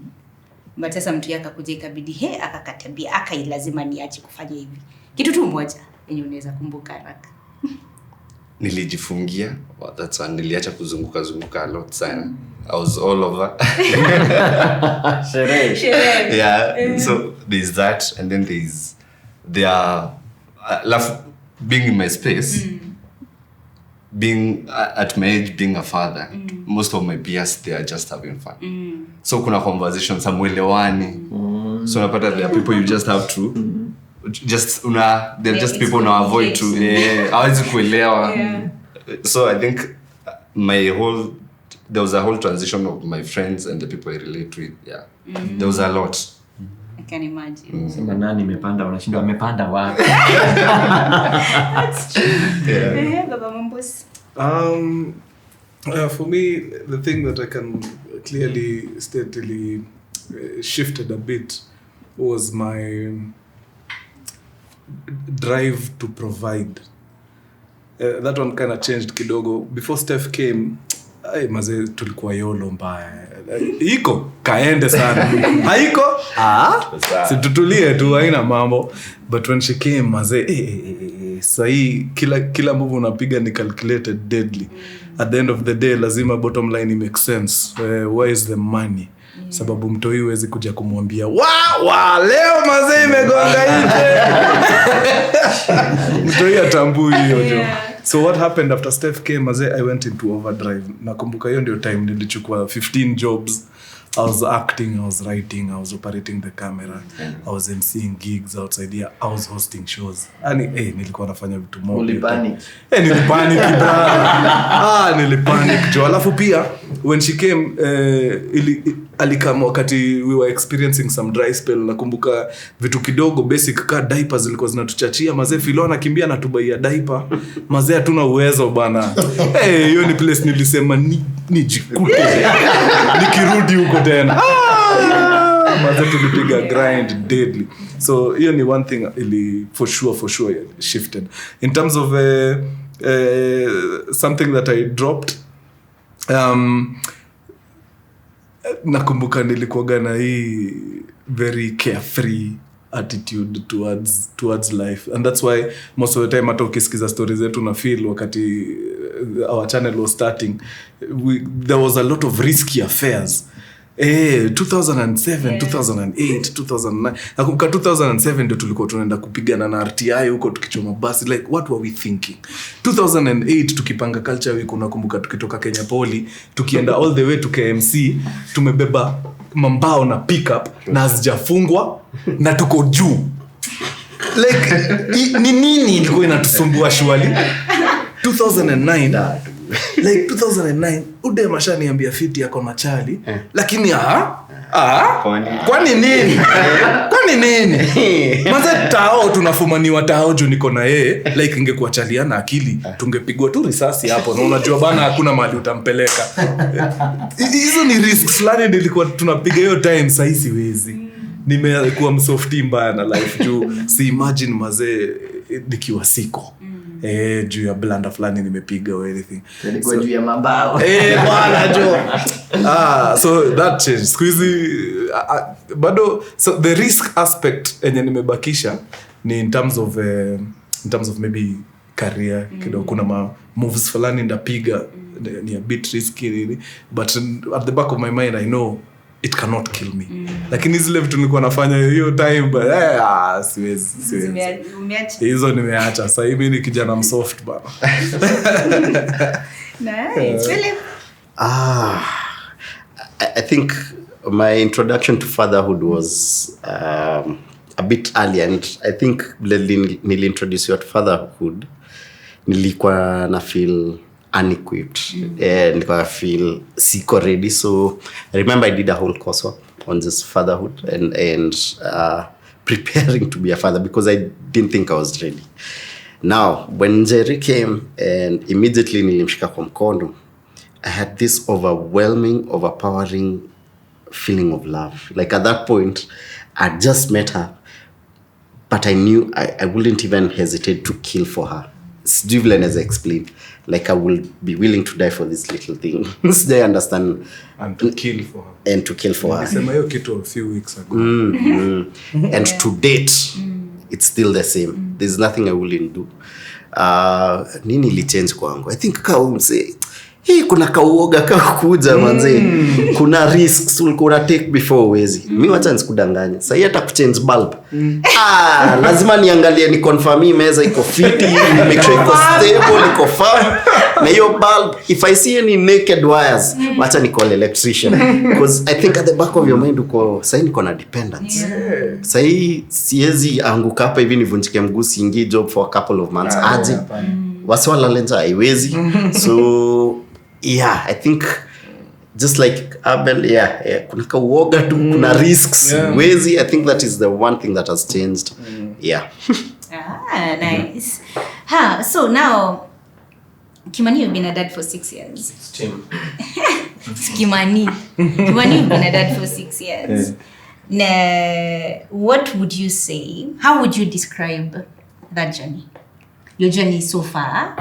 but sasa mtu yaka kuja ikabidi akakatambia lazima niache kufanya hivi. Kitu tu moja yenye unaweza kumbuka haraka. Nilijifungia. That's one. Niliacha kuzunguka a lot sana. I was all over. Sherehe. Yeah. So there's that, and then being in my space, being at my age, being a father. Most of my peers, they are just having fun. So kuna conversations, samuelewani. So napata there are people you just have to they're just people now avoid to hawezi kuelewa. So I think there was a whole transition of my friends and the people I relate with. There was a lot. I can imagine. Sema nani nimepanda wanashindwa amepanda wapi. That's true. Baba Mumbus. For me, the thing that I can clearly steadily shifted a bit was my drive to provide. That one kind of changed kidogo. Before Steph came, mazee tulikuwa yolo mbaya. Iko kaende sana. Haiko? Situtulie tu haina mambo. But when she came, mazee sahi kila move unapiga ni calculated deadly. At the end of the day lazima bottom line make sense. Where is the money? Sababu mtoi huwezi kuja kumwambia leo mazee imegonga nje. Mtoi atambui hiyo jo. So what happened after Steph came, mazee I went into overdrive. Nakumbuka hiyo ndio time nilichukua 15 jobs. I was acting, I was writing, I was operating the camera, I was emceeing gigs outside here, I was hosting shows. Nilikuwa nafanya vitu moja. Ulipanic. Nilipanic brother. Nilipanic jo. Alafu pia when she came alikama wakati we were experiencing some dry spell. Nakumbuka vitu kidogo basic ka diapers zilikuwa zinatuchachia. Mazee Phill anakimbia na tubaia diaper. Mazee hatuna uwezo bana. Hiyo ni place nilisema nijikute. Nikirudi huko tena. Mazee tulipiga grind deadly. So hiyo ni one thing for sure shifted. In terms of something that I dropped, nakumbuka nilikuwa na hii very carefree attitude towards life, and that's why most of the time hata ukisikiza stories zetu na Phill wakati our channel was starting, there was a lot of risky affairs. 2007, 2008, 2009. Nakumbuka 2007 ndio tulikuwa tunaenda kupigana na RTI huko tukichoma basi, like what were we thinking? 2008 tukipanga culture week, unakumbuka tukitoka Kenya Poly tukienda all the way to KMC, tumebeba mambao na pickup na hazijafungwa na tuko juu. Like ni nini ilikuwa inatusumbua shwali? 2009 like 2009 ude mashaniambia fiti yako na chali lakini kwani nini maza tao tunafumaniwa tao juu niko na yeye, like ingekuwa chaliana akili tungepigwa tu risasi hapo, na unajua bana hakuna mahali utampeleka. Hizo ni risks fulani nilikuwa tunapiga hiyo time. Sasa siwezi, nimekuwa msofti mbaya na life juu si imagine mazee nikiwa siko juu ya blanda fulani nimepiga or anything. So juu ya mabao. Bwana jo. So that changed. Squeezy bado, so the risk aspect enye nimebakisha ni in terms of maybe career. Kidogo kuna moves fulani ndapiga ni a bit risky, but at the back of my mind I know it cannot kill me. Lakini zile vitu nilikuwa nafanya hiyo time, but siwezi. Hizo nimeacha. Sasa hivi ni kijana msoft bana. Nice. Philip. I think my introduction to fatherhood was a bit early, and I think nili introduce you to fatherhood nilikuwa na feel unequipped and I feel siko ready. So I remember I did a whole course on this fatherhood and preparing to be a father because I didn't think I was ready. Now when Jerry came and immediately nilimshika kwa mkono, I had this overpowering feeling of love. Like at that point I just met her, but I knew I wouldn't even hesitate to kill for her. Sijui as I explained, like I will be willing to die for this little thing. They understand. And to kill for her. Nisema hiyo kitu a few weeks ago. And to date, it's still the same. There's nothing I wouldn't do. Nini li change kwangu? I think kaumse kuna kauoga kuja manze. Kuna risks ulikuwa take before uwezi. Mimi wacha nisikudanganye. Sasa hata kuchange bulb. Lazima niangalie ni confirm hii meza iko fit, make sure iko stable, iko firm. Na hiyo bulb, if I see any naked wires, wacha ni call electrician, because I think at the back of your mind uko sasa niko na dependence. Sasa siwezi anguka hapa hivi nivunjike mguu siingi job for a couple of months. Aje. Waswala lenza haiwezi. So yeah, I think just like Abel, kuna kauoga tu, kuna risks, wezi. I think that is the one thing that has changed. Nice. So now Kimani, you've been a dad for 6 years. Kimani, you've been a dad for 6 years. What would you say? How would you describe that journey? Your journey so far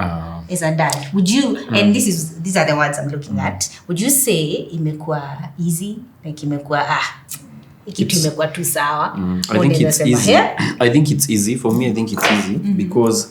as a dad. Would you, and these are the words I'm looking at, would you say imekuwa easy? Like imekuwa ikitu imekuwa tu sawa? I think it's easy. I think it's easy. For me, I think it's easy because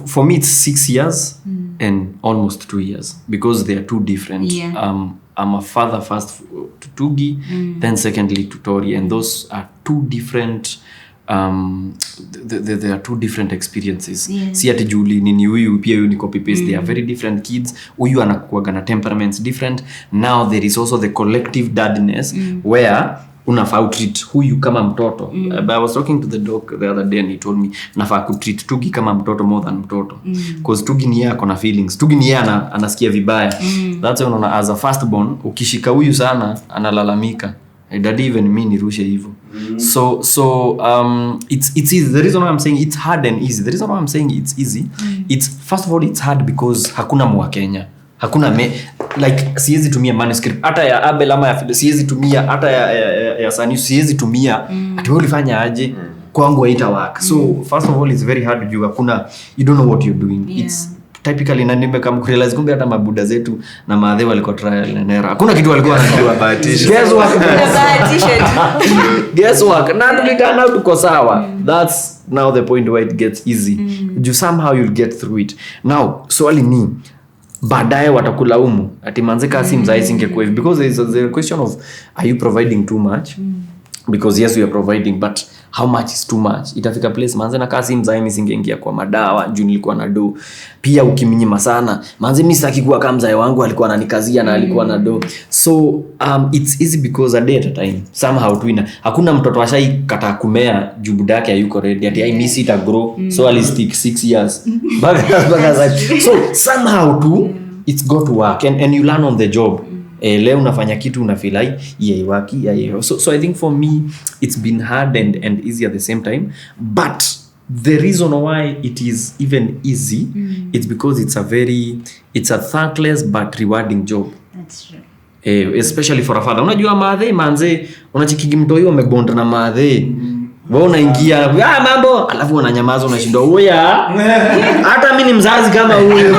for me it's 6 years and almost 2 years because they are two different. I'm a father first to Tugi, then secondly to Tori, and those are two different there are two different experiences. Si ati Julie nini huyu pia huyu ni copy paste. They are very different kids. Huyu anakuwa na temperaments different. Now there is also the collective dadness where unafaa treat huyu kama mtoto. I was talking to the doc the other day and he told me nafaa treat Tugi kama mtoto more than mtoto, because Tugi ni yeye akona feelings. Tugi ni yeye anasikia vibaya. That's why unaona as a firstborn ukishika huyu sana analalamika. Daddy even me nirushe hivyo. So it's easy. The reason why I'm saying it's hard and easy, the reason why I'm saying it's easy, it's first of all it's hard because hakuna mwa Kenya, hakuna like siwezi tumia manuscript hata ya Abel ama ya Phill, siwezi tumia hata ya Sani, siwezi tumia ati wewe ulifanya aje kwangu haita work. So first of all it's very hard, you don't know what you're doing. It's typically na nimekamkurealize kumbe hata mabuda zetu na maadhe walikuwa trial and error. Hakuna kitu walikuwa wanajua. Guess what? Na tulitana tuko sawa. That's now the point where it gets easy. You somehow you'll get through it. Now, swali ni baadaye watakulaumu ati manze kasi mzai singekuwa hivi, because there is a question of are you providing too much? Because yes, we are providing, but how much is too much? Itafika place manze na kasi mzai mimi singeingia kwa madawa juu nilikuwa na do. Pia ukiminyima sana manze mimi sitaki kuwa kama mzai wangu alikuwa ananikazia na alikuwa na do. So it's easy because a day at a time somehow tuina hakuna mtoto ashai kata kumea juu budake hayuko ready ati I miss it grow so I'll stick 6 years so somehow too it's got to work and you learn on the job. Leo unafanya kitu unafeel yaiwaki so I think for me it's been hard and easy at the same time, but the reason why it is even easy it's because it's a thankless but rewarding job. That's true. Especially for a father. Unajua maadhe manze unachikigi mtoi wamebonda na maadhe wewe unaingia mambo alafu unanyamaza unashindwa oya hata mimi ni mzazi kama huyo.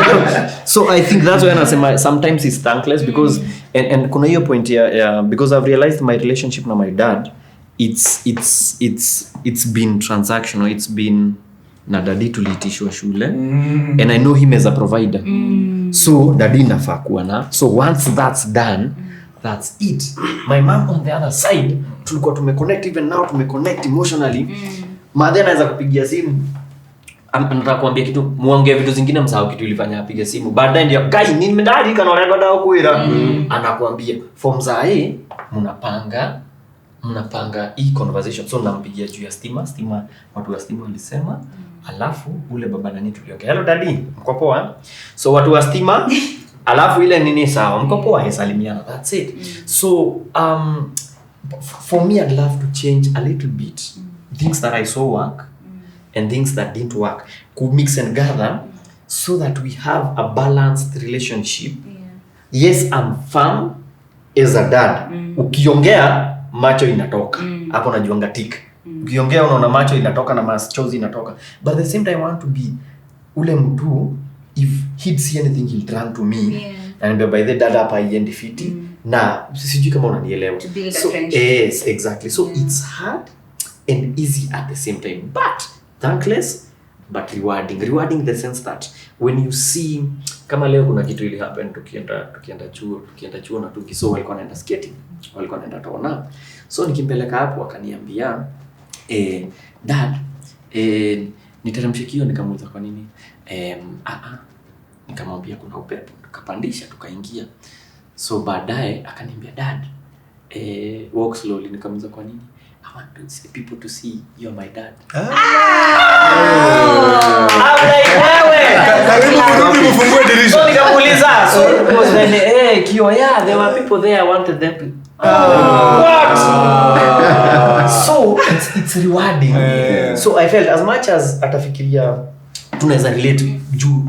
So I think that's why anasema sometimes it's thankless because and kuna hiyo point ya because I've realized my relationship na my dad it's been transactional. It's been na daddy tuliitishwa shule and I know him as a provider. So daddy nafaa kuwa na so once that's done that's it. My mom on the other side tulikuwa tumeconnect, even now tumeconnect emotionally. Mother anaweza kupigia simu anataka kuambia kitu muongee vitu zingine msahau kitu ilifanya apige simu baadaye ndio guy nini mndadi kana wale ndio kuira anakuambia form za mnapanga hii conversation. So nampigia juu ya stima watu wa stima walisema alafu ule baba nani tuliongea hello daddy mko poa, so watu wa stima alafu ile nini sawa mko poa hesalimiana, that's it. So for me I'd love to change a little bit things that I saw work and things that didn't work, could mix and gather so that we have a balanced relationship. Yes, I'm firm as a dad. Ukiongea macho inatoka hapo najuanga tick. Ukiongea unaona macho inatoka na machozi inatoka, but at the same time I want to be ule mtu if he'd see anything he'll run to me and by the dad hapa identify na sijui kama unanielewa. So yes, exactly. So it's hard and easy at the same time, but thankless but rewarding the sense that when you see kama leo kuna kitu ili happen tukienda chuo na tukiso walikuwa wanaenda skating, walikuwa wanaenda tona, so nikimpeleka hapo akaniambia dad niteremshe kio, nikamuuliza kwa nini nikamwambia kuna upepo, tukapandisha tukaingia. So baadaye akaniambia dad walk slowly, nikamuuliza kwa nini, I want to see people to see you're my dad. So nikamuuliza so was then kio there were people there I wanted them to what so it's rewarding. So I felt as much as atafikiria tunaweza relate juu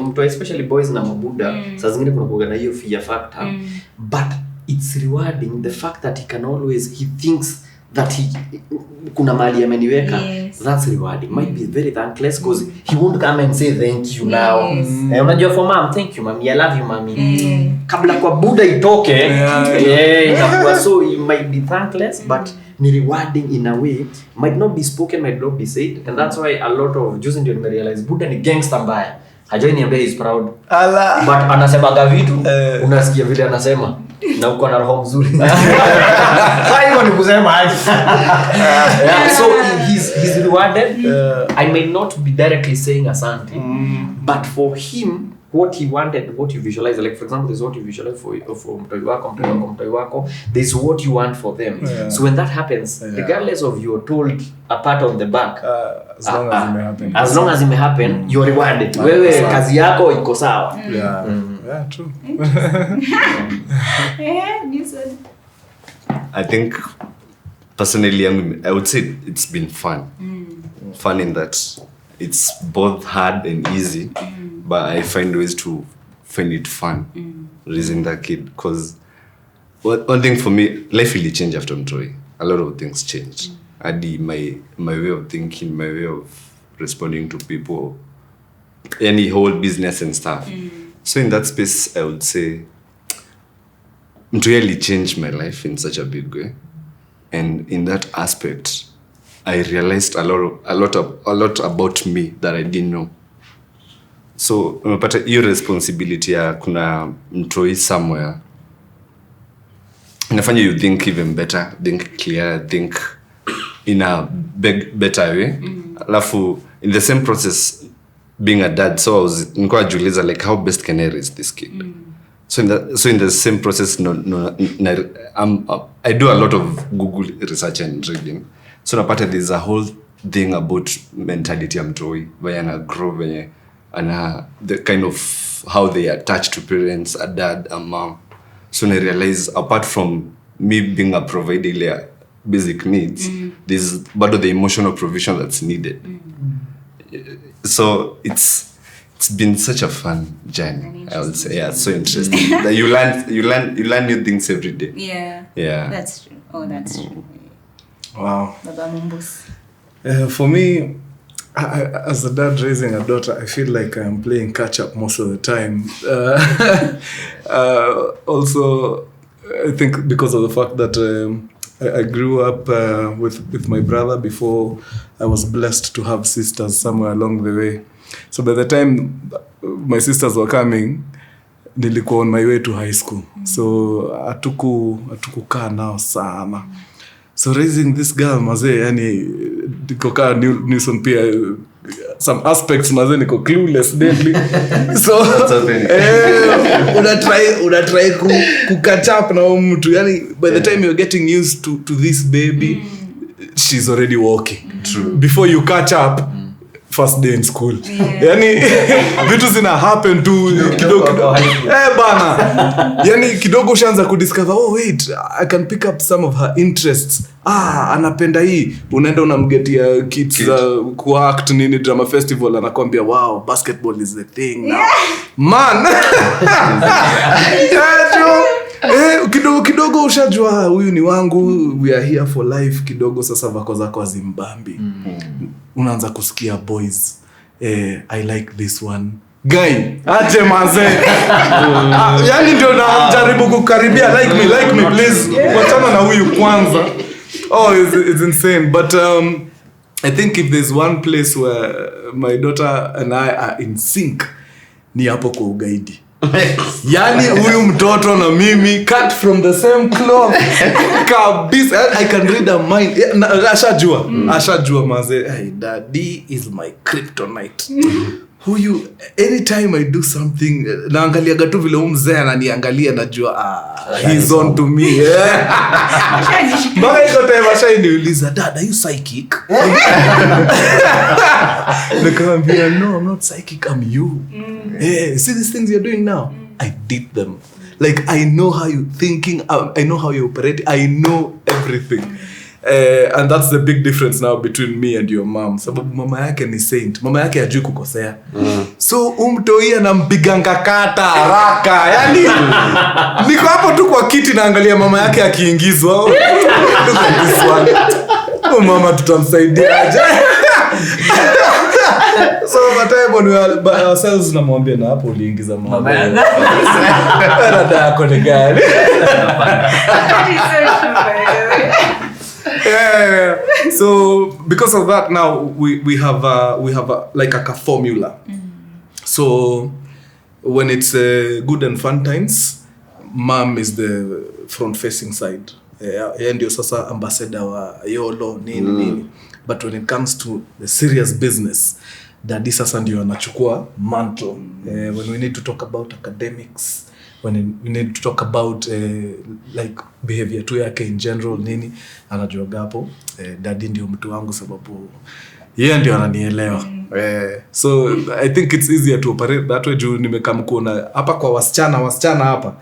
mtu especially boys na mabuda saa zingine kuna kuoga na hiyo fear factor but it's rewarding the fact that he can always he thinks that kuna mali ameniweka. That's rewarding. Might be very thankless because he won't come and say thank you now. Unajua for mom, thank you mommy, I love you mommy. Kabla kwa buda itoke inakuwa so it might be thankless but ni rewarding in a way, might not be spoken, might not be said, and that's why a lot of juzi ndio nimerealize buda ni gangster mbaya. Hajoi niambia he's proud but anasemaga vitu unasikia vile anasema na uko na roho mzuri. Hayo ni kusema aje. So he's rewarded. I may not be directly saying asante but for him what he wanted, what you visualize, like for example there's what you visualize for mtoi wako, there's what you want for them. So when that happens regardless of you're told a pat on the back as long as it may happen you're rewarded. Wewe kazi yako iko sawa. True. Newson. I think personally I would say it's been fun. Fun in that it's both hard and easy, but I find ways to find it fun raising that kid, because one thing for me, life really changed after Mtoi. A lot of things changed. My way of thinking, my way of responding to people any whole business and stuff. So in that space, I would say it really changed my life in such a big way. And in that aspect, I realized a lot about me that I didn't know. So unapata hiyo responsibility ya kuna mtoi somewhere inafanya you think even better, think clear, think in a better way. Alafu in the same process being a dad, so I was nilikuwa najiuliza like how best can I raise this kid. So in the same process I do a lot of Google research and reading. So napata there's a whole thing about mentality ya mtoi where ana grow venye and the kind of how they attach to parents, a dad, a mom. So I realize apart from me being a provider basic needs, there's but the emotional provision that's needed. So it's been such a fun journey, I would say. Yeah, so interesting. That you learn new things every day. Yeah. That's true. Oh, that's true. Wow. Baba Mumbus. For me, as a dad raising a daughter, I feel like I'm playing catch up most of the time. Also, I think because of the fact that I grew up with my brother before I was blessed to have sisters somewhere along the way. So by the time my sisters were coming, nilikuwa on my way to high school. So atukukaa nao sana. So raising this girl mazee, yani nikokaa Newson pia some aspects mazee niko clueless deadly. So una try ku catch up na mtu, yani by the time you're getting used to this baby, she's already walking. True. Before you catch up, first day in school. Yani vitu zina happen tu kidogo. Bana. Yani kidogo ushaanza kudiscover, oh wait, I can pick up some of her interests. Anapenda hii. Unaenda unamgetia kids kuact nini drama festival, anakuambia wow, basketball is the thing now. Man. Kidogo ushajua huyu ni wangu, we are here for life. Kidogo sasa vako zako zimbambi. Unaanza kusikia boys, I like this one guy, aje manze. Yani ndio najaribu kukaribia, like me please, wachana na huyu kwanza. Oh, it's insane. But I think if there's one place where my daughter and I are in sync, ni hapo kwa ugaidi. Yani huyu mtoto na mimi cut from the same cloth kabisa. I can read her mind. Ashajua maze, hey, daddy is my kryptonite. Huyu anytime I do something naangalia gatu vile mzee ananiangalia, najua he's on to me. Mbona iko time ashaniuliza, dad, are you psychic? Nikamwambia, no, I'm not psychic, I'm you. See these things you're doing now? I did them. Like, I know how you're thinking, I know how you operate, I know everything. And that's the big difference now between me and your mom. Sababu mama yake ni saint. Mama yake hajui kukosea. So umtoi anampiganga kata haraka. Yani niko hapo tu kwa kiti naangalia mama yake akiingizwa. Mama tutamsaidia aje. So by we are ourselves namwambia na hapo uliingiza mama. Dada yako ni gani? Yeah. So because of that now we have like a formula. So when it's good and fun times, mom is the front facing side. Yeye ndio sasa ambassador wa YOLO nini. But when it comes to the serious business, daddy sasa ndio anachukua mantle. When we need to talk about academics, when we need to talk about like behavior tu yake in general nini, anajua gapo. Daddy ndio mtu wangu sababu yeye ndio ananielewa. So I think it's easier to operate that way. Juu nimekam kuona hapa kwa wasichana hapa.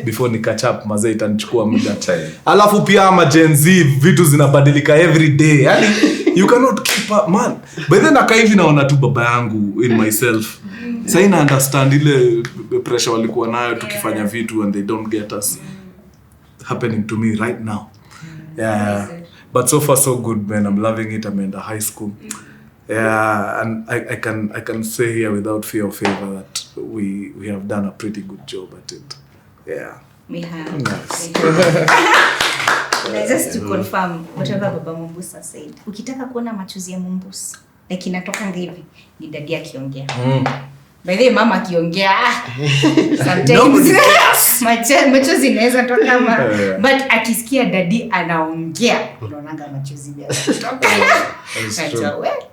Before ni catch up mazee itanichukua muda time. Alafu pia ama Gen Z vitu zinabadilika every day. Yani you cannot keep up, man. But then akaivi naona tu baba yangu in myself. Sasa ina understand ile pressure walikuwa nayo tukifanya vitu and they don't get us. Happening to me right now. Yeah. But so far so good, man. I'm loving it. I'm in the high school. Yeah, and I can say here without fear of favor that we have done a pretty good job at it. Yeah. We have. Nice. Just to confirm whatever Baba Mumbus has said. Ukitaka kuona machozi ya Mumbus, like inatoka hivi, ni daddy akiongea. By the way, mama akiongea, sometimes machozi inaweza toka kama, but akisikia daddy anaongea, unaonanga machozi yanatoka.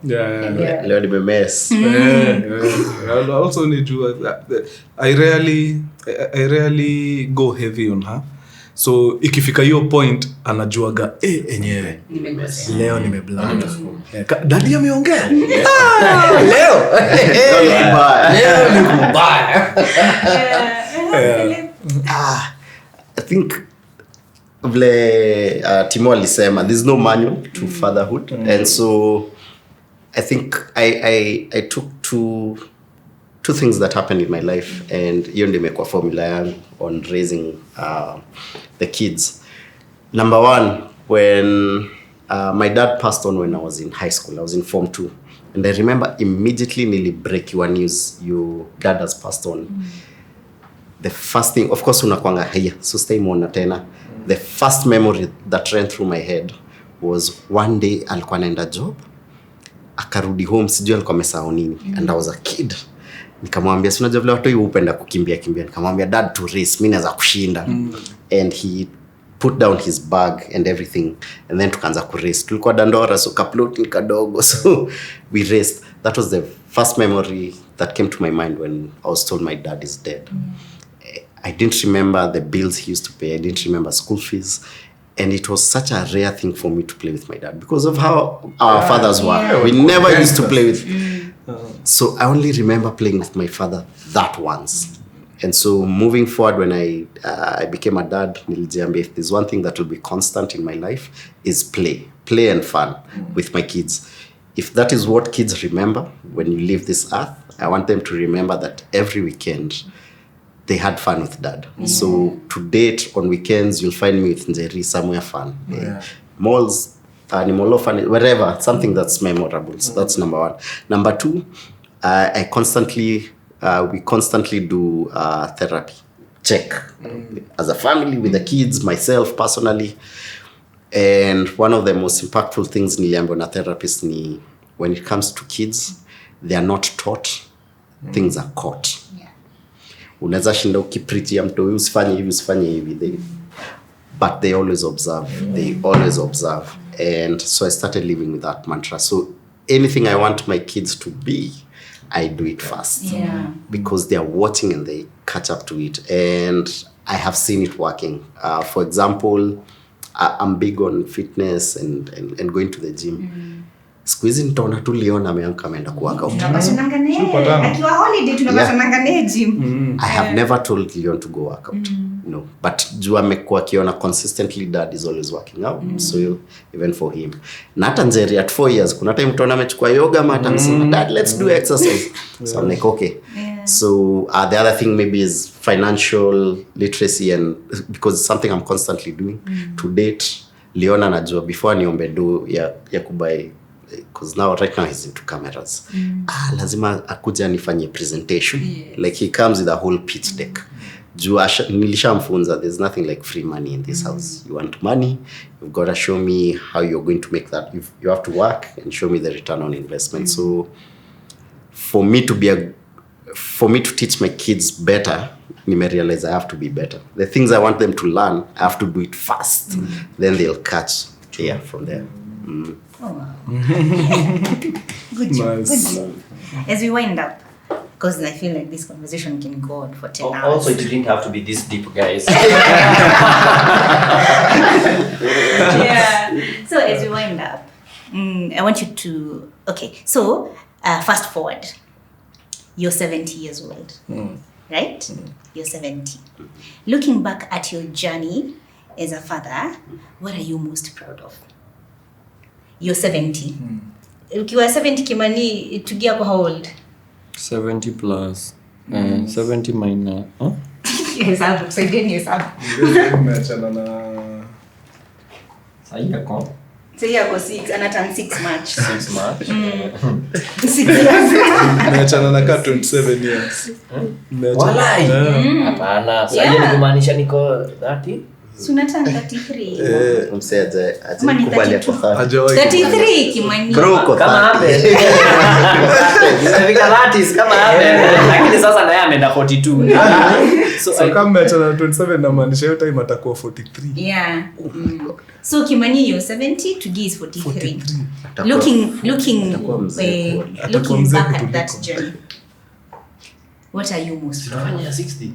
Yeah. Leo nimemess. I also need to. I rarely go heavy on her. So ikifika hiyo point anajuaga enyewe leo nimeblanda. Daddy ameongea. Leo ni kubaya. I think vile Timo alisema there's no manual to fatherhood, and so I think I took two things that happened in my life, and hiyo ndio imekuwa formula yangu on raising the kids. Number one, when my dad passed on when I was in high school, I was in Form 2, and I remember immediately nearly break your news, your dad has passed on. The first thing, of course, unakwanga haya, so stay mona tena. The first memory that ran through my head was one day alikuwa anaenda job, akarudi home, sijui alikuwa amesahau nini, and I was a kid. Nikamwambia si unajua vile watu hupenda kukimbia. Nikamwambia dad, to race, mimi naweza kushinda. And he put down his bag and everything, and then tukaanza ku race. Tulikuwa Dandora, so kaplot ni kadogo, so we raced. That was the first memory that came to my mind when I was told my dad is dead. I didn't remember the bills he used to pay. I didn't remember school fees. And it was such a rare thing for me to play with my dad because of how our fathers were. Yeah, we never used to play with. So I only remember playing with my father that once. And so moving forward, when I became a dad, if there's one thing that will be constant in my life is play and fun with my kids. If that is what kids remember when you leave this earth, I want them to remember that every weekend they had fun with dad. So to date, on weekends, you'll find me with Njeri somewhere fun. Malls, animal fun, wherever, something that's memorable. So that's number one. Number two, we constantly do therapy. Check. As a family, with the kids, myself personally. And one of the most impactful things niliambiwa na therapist ni when it comes to kids, they are not taught, things are caught. Unaweza shinda ukipreachia mtu huyu usifanye hivi, but they always observe. And so I started living with that mantra. So anything I want my kids to be, I do it fast. Because they are watching and they catch up to it. And I have seen it working. For example, I'm big on fitness and going to the gym. Siku hizi nitaona tu Leon ameamka ameenda kuwaka. Akiwa holiday tunapatana naye gym. I have never told Leon to go work out. No, but juu amekuwa akiona consistently dad is always working out. So even for him. Na hata Njeri at 4 years kuna time mtaona amechukua yoga mat and dad, let's do exercise. So I'm like, okay. So the other thing maybe is financial literacy, and because it's something I'm constantly doing. To date, Leon anajua before niombe do ya kubai, because right now he's into cameras. Lazima akuja nifanye presentation. Like he comes with a whole pitch deck. Nilishamfunza, there's nothing like free money in this house. You want money, you've got to show me how you're going to make that. You have to work and show me the return on investment. So for me to teach my kids better, I realize I have to be better. The things I want them to learn, I have to do it fast. Then they'll catch from there. Oh, wow. Good job. Nice. Good job. As we wind up, because I feel like this conversation can go on for 10 hours. Also, it didn't have to be this deep, guys. So as we wind up, I want you to... Okay, so fast forward. You're 70 years old, right? You're 70. Looking back at your journey as a father, what are you most proud of? You're 70. Ukiwa 70 kimani, tugia kwa how old? 70 plus. 70 minus. Huh? Yes, Umeachana na Sahi yako. So yeah, go 6 and turn 6 March. 6 March. 6 years. Niachana na ka 27 years. Walai. Hapana. Sasa Yeah. ni kumaanisha niko 30. So turn 33. Mseaje Kama ni kubali kwa 30. Hajawahi 33 Kimani. Bro uko Kama 30. hape. Nimefika 30 kama hape. Lakini sasa naye ameenda 42. So kama niachana na 27 na maanisha hiyo time atakuwa 43. Yeah. So Kimani, you're 70, Tugi is 43. Atakuwa mzee. Looking mzee back at kutuliko. that journey, what are you most proud of? Fanya 60.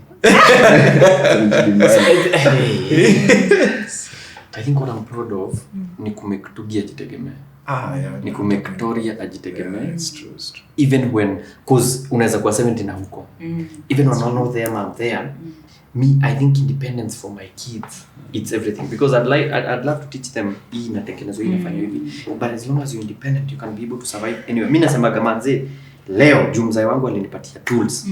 I think what I'm proud of ni kumake Tugi ajitegemea. Yeah. Ni kumake Toria ajitegemea. It's true, it's true. Even when, cause unaweza kuwa 70 na huko. Even when I'm not there, I'm there. Me, I think independence for my kids, it's everything. Because I'd love to teach them hii inatengenezwa, hii inafanywa hivi. But as long as you're independent, you can be able to survive anywhere. Mimi nasema kama mzee, leo juu mzee wangu alinipatia tools.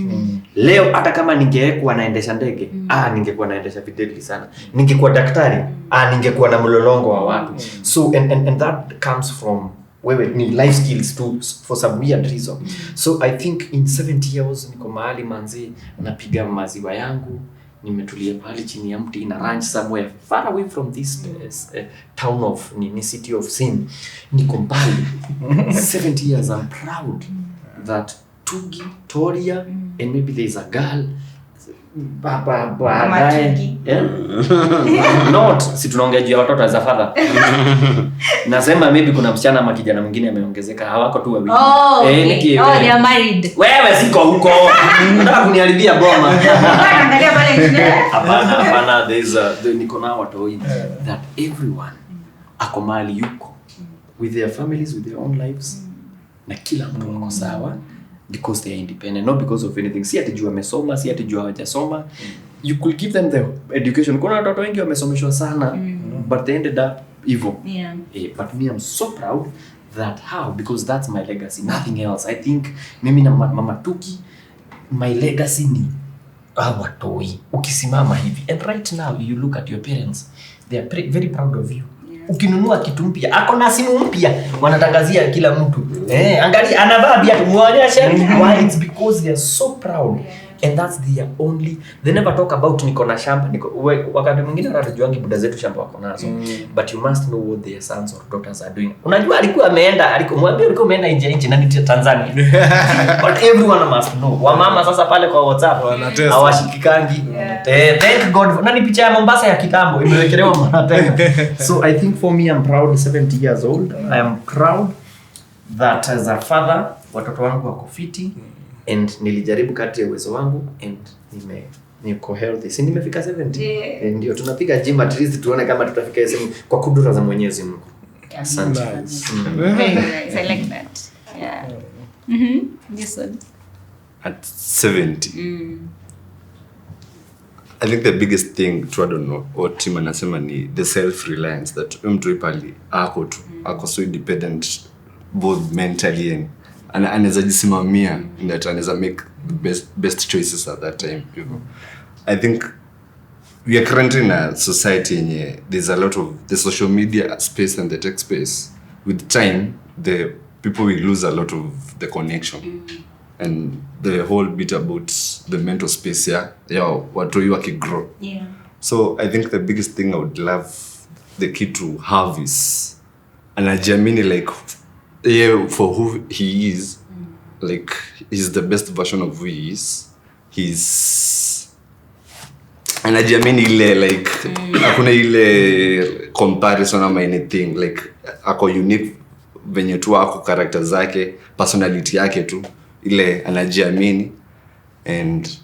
Leo hata kama ningekuwa naendesha ndege, ningekuwa naendesha videli sana. Ningekuwa daktari, ningekuwa na mlolongo wa watu. So and that comes from wewe ni life skills too, for some weird reason. So I think in 70 years niko mahali manzi napiga maziwa yangu, nimetulia pale chini ya mti in a ranch somewhere far away from this town of ni city of sin. Niko mbali. 70 years I'm proud that Tugi, Toria, and maybe there's a girl not si tunaongea juu ya watoto as a father. Nasema maybe kuna msichana ama kijana mwingine ameongezeka, hawako tu wawili. They are married. Wewe siko huko. Nataka kuniharibia boma. Angalia pale nje. Hapana, there's niko na watu that everyone ako mahali yuko with their families, with their own lives. Na kila mtu wako sawa because they are independent, not because of anything. Si ati juu wamesoma, si ati juu hawajasoma. You could give them the education. Kuna watoto wengi wamesomeshwa sana but they ended up evil. Yeah. But me, I'm so proud that how, because that's my legacy, nothing else. I think mimi na mama Tuki, my legacy ni watoi. Ukisimama hivi, and right now you look at your parents, they are very proud of you. Ukinunua kitu mpya, ako na simu mpya, wanatangazia kila mtu. Angalia anavaa viatu, muonyeshe. Why? It's because they are so proud. And that's their only, they never talk about niko na shamba, wakati mwingine hatujuangi buda zetu shamba wako nazo. But you must know what their sons or daughters are doing. Unajua alikuwa ameenda, alikuwa ameenda nje na ni Tanzania. But everyone must know. Wamama sasa pale kwa WhatsApp hawashikikangi. Thank God. Nani picha ya Mombasa ya kitambo imewekelewa mara tena. So I think for me, I'm proud 70 years old. I am proud that as a father watoto wangu wako fiti. And nilijaribu kadri ya uwezo wangu and niko healthy. Si nimefika 70. Ndio tunapiga gym at least tuone kama tutafika hizo kwa kudura za Mwenyezi Mungu. Asante. Very nice. I like that. Yeah. This one. At 70. I think the biggest thing to, I don't know, what team anasema ni the self-reliance that mtu ipali ako so independent both mentally and anaweza jisimamia that anaweza make the best choices at that time, you know. I think we are currently in a society yenye there's a lot of the social media space and the tech space. With time, the people will lose a lot of the connection and the whole bit about the mental space watu wakigrow. Yeah. So I think the biggest thing I would love the kid to have is anajiamini like for who he is, like he's the best version of who he is. He's anajiamini ile like hakuna ile comparison ama anything, like ako unique venye tu ako character zake, personality yake tu ile anajiamini. And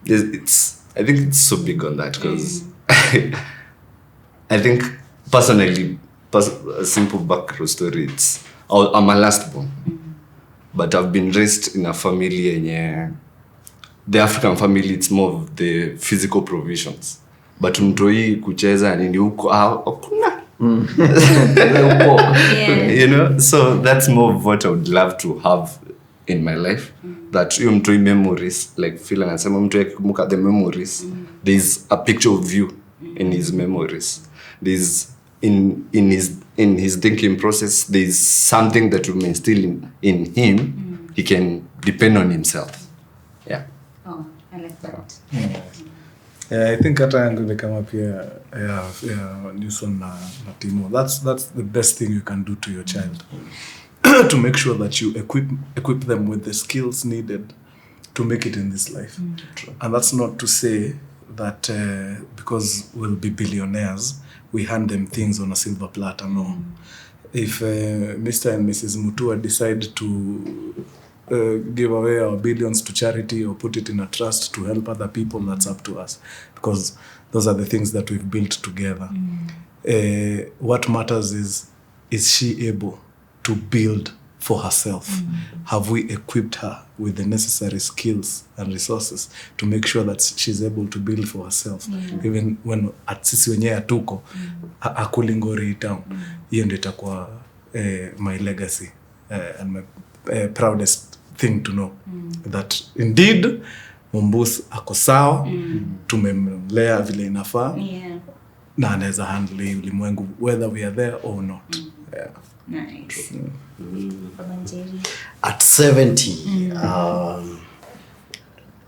I think it's so big on that because I think personally, a simple background story, I'm a last born, but I've been raised in a family yenye the African family, it's more of the physical provisions, but mtoi kucheza nini huko hakuna. You know, so that's more of what I would love to have in my life. That you mtoi memories, like Phill anasema mtu akikumbuka the memories, there's a picture of you in his memories. There's in his in his thinking process, there's something that will instill in him. He can depend on himself. Yeah. Oh, I like that. Yeah, I think hata yangu imekama pia Newson na Timo. That's the best thing you can do to your child. To make sure that you equip them with the skills needed to make it in this life. And that's not to say that because we'll be billionaires, we hand them things on a silver platter. No. If Mr. and Mrs. Mutua decide to give away our billions to charity or put it in a trust to help other people, that's up to us, because those are the things that we've built together. What matters is she able to build for herself? Have we equipped her with the necessary skills and resources to make sure that she's able to build for herself, even when at sisi wenyewe hatuko akulingori town? Hiyo ndio itakuwa my legacy and my proudest thing to know, that indeed Mumbus ako sawa, tumemlea vile inafaa, na anaweza handle ulimwengu whether we are there or not. Nice. At 70,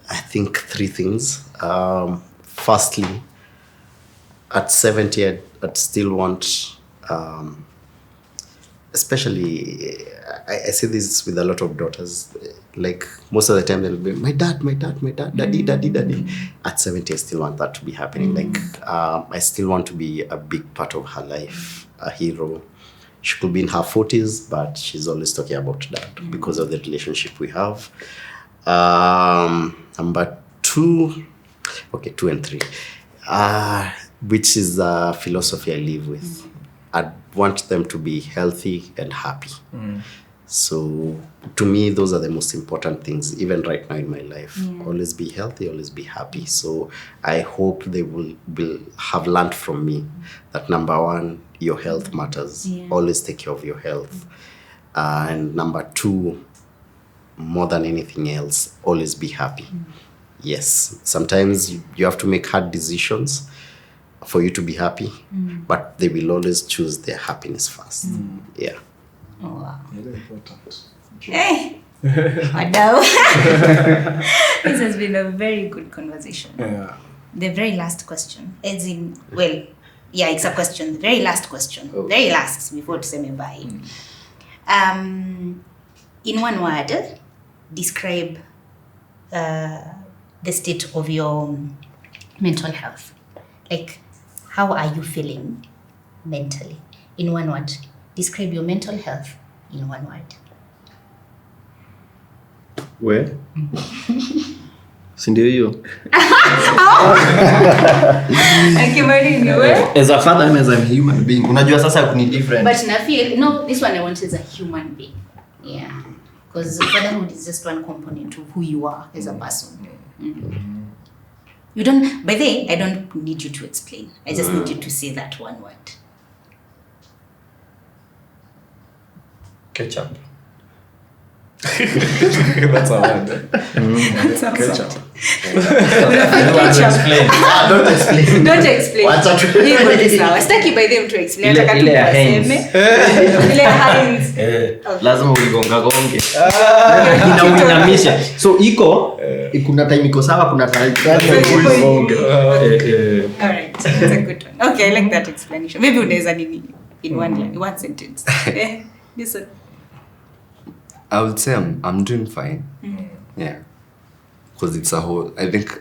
I think 3 things. Firstly, at 70, I'd still want, especially, I see this with a lot of daughters. Like most of the time, they'll be, my dad, daddy. At 70, I still want that to be happening. Like, I still want to be a big part of her life, a hero. She could be in her 40s, but she's always talking about dad because of the relationship we have. Number 2 and 3, which is the philosophy I live with. I want them to be healthy and happy. So to me, those are the most important things, even right now in my life. Always be healthy, always be happy. So I hope they will have learned from me that number 1, your health matters. Always take care of your health. And number 2, more than anything else, always be happy. Yes, sometimes you have to make hard decisions for you to be happy, but they will always choose their happiness first. Yeah. Oh, wow. Very important. Hey! Wadau. This has been a very good conversation. Yeah. The very last question, as in, well, yeah, it's a question. The very last question. Very last, before to say me bye. In one word, describe the state of your mental health. Like, how are you feeling mentally? In one word, describe your mental health in one word. Well, si ndio hiyo? As a father and as a human being, unajua sasa kuni different. But na feel, no, this one I want as a human being. Yeah. Because fatherhood is just one component of who you are as a person. You don't, by the way, I don't need you to explain. I just need you to say that one word. Ketchup. That's a word. Ketchup. Don't explain. Don't explain. Sitaki by them to explain. Ile ya hands. Ile ya hands. Lazima uligonga gonge. Inaunamisha. So kuna time iko sawa, kuna time uligonga. All right. That's a good one. Okay, I like that explanation. Maybe unaweza nini in one line, in one sentence. Listen. I would say I'm doing fine. Yeah. Because it's I think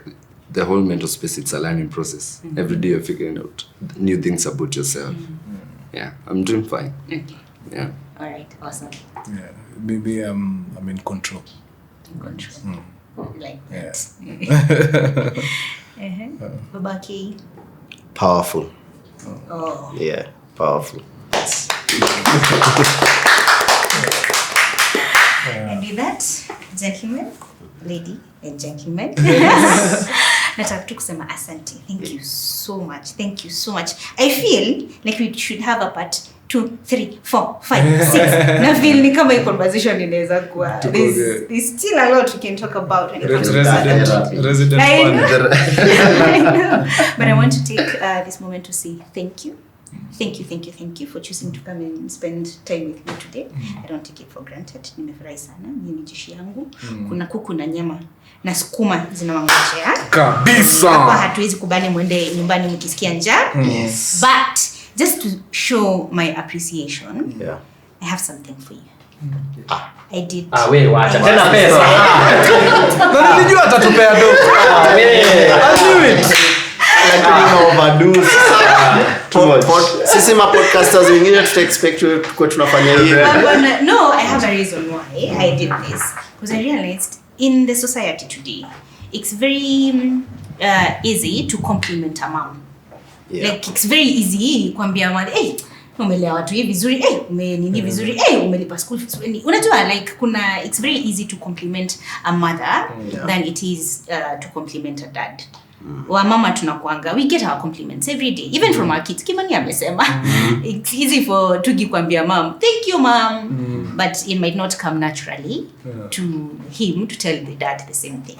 the whole mental space, it's a learning process. Every day you're figuring out new things about yourself. Yeah, I'm doing fine. Okay. Yeah. All right. Awesome. Yeah. Maybe I'm in control. In control. Like that. Yeah. Babaki. Powerful. Oh. Yeah, powerful. And with that, gentlemen, lady and gentlemen, nataka tu kusema asante. Thank you so much. Thank you so much. I feel like we should have a part 2, 3, 4, 5, 6. Na feel ni kama hii conversation inaweza kuwa. There's still a lot we can talk about when it comes to Resident I know. I know. But I want to take this moment to say thank you. Thank you for choosing to come and spend time with me today. I don't take it for granted. Nimefurahi sana. Mimi dishi yangu. Kuna kuku na nyama na sukuma zinawangojea. Kabisa. Hapa hatuwezi kubali mwende nyumbani mkisikia njaa. Yes. But just to show my appreciation, I have something for you. I did. Wewe wacha tena pesa. Na nilijua atatupea do. Wewe. I knew it. Sisi ma podcasters wengine tuta expect kwa tunafanya hivi. No, I have a reason why I did this. Because I realized in the society today, it's very easy to compliment a mom. Like it's very easy kuambia mama, hey, umelea watu hivi vizuri, hey, umenini vizuri, hey, umelipa school fees. Unajua like it's very easy to compliment a mother than it is to compliment a dad. Wa mama tunakuanga, we get our compliments every day, even from our kids. Kimani amesema it's easy for Tugi kuambia mom, thank you mom, but it might not come naturally to him to tell the dad the same thing.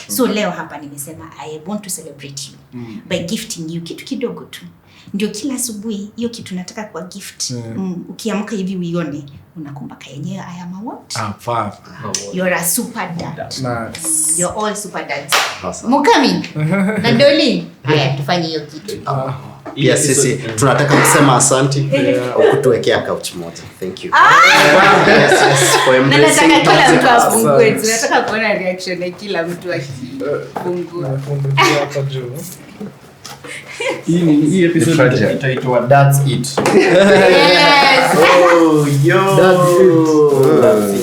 So leo hapa nimesema I want to celebrate you by gifting you kitu kidogo tu. Ndio kila asubuhi hiyo kitu nataka kwa gift. Ukiamka hivi uione unakumbuka yenyewe I am a what? You're a super dad. Nice. You're all super dads. Awesome. Mukami na Doli. Haya tufanye hiyo kitu. Pia sisi tunataka kusema asante kutuwekea couch moja. Thank you. For embracing. Na nataka kila mtu afungue. Tunataka kuona reaction ya kila mtu akifungua. Hapa juu. Hii episode itaitwa That's It. Yes. Oh, yo. That's it.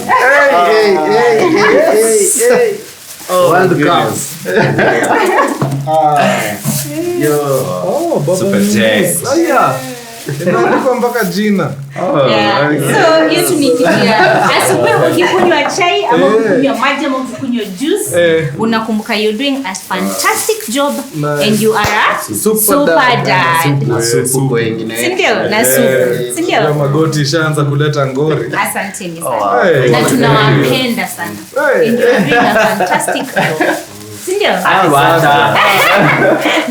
Hey. Oh, Welcome. Oh, Baba Super J. Inaandikwa mpaka jina. So yetu ni kia asubuhi ukikunywa chai ama ukikunywa maji ama ukikunywa juice unakumbuka you're doing a fantastic job and you are a super dad. na supu wengine. Sindio? Na supu. Sindio? Magoti ishaanza kuleta ngori. Asanteni sana. Na tunawapenda sana. And you're doing a fantastic job. Sindio?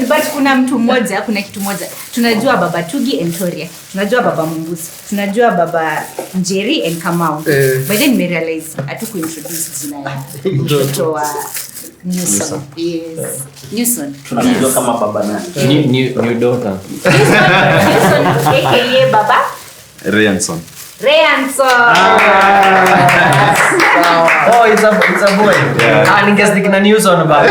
But kuna kitu moja. Tunajua baba Tugi and Toria. Tunajua baba Mumbus. Tunajua baba Njeri and Kamau. But then we realize atuku introduce jina ya mtoto wa Newson. Yes. Newson. Tunajua kama baba nani? New daughter. Newson aka baba Ryanson. Oh, it's a boy. Ningestik na Newson about.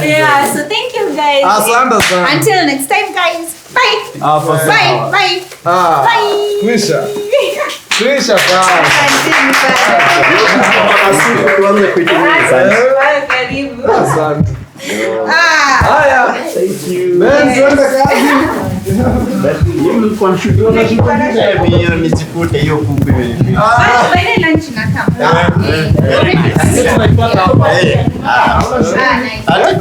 Yeah, so thank you guys. Asante sana. Until next time guys. Bye. Bye. Kwisha pa. Asanteni sana. Karibu. Asante. Haya. Thank you. Ben, tuende kazi. Mimi nijikute hiyo kuku hivi. Baada lunch na kama. Hata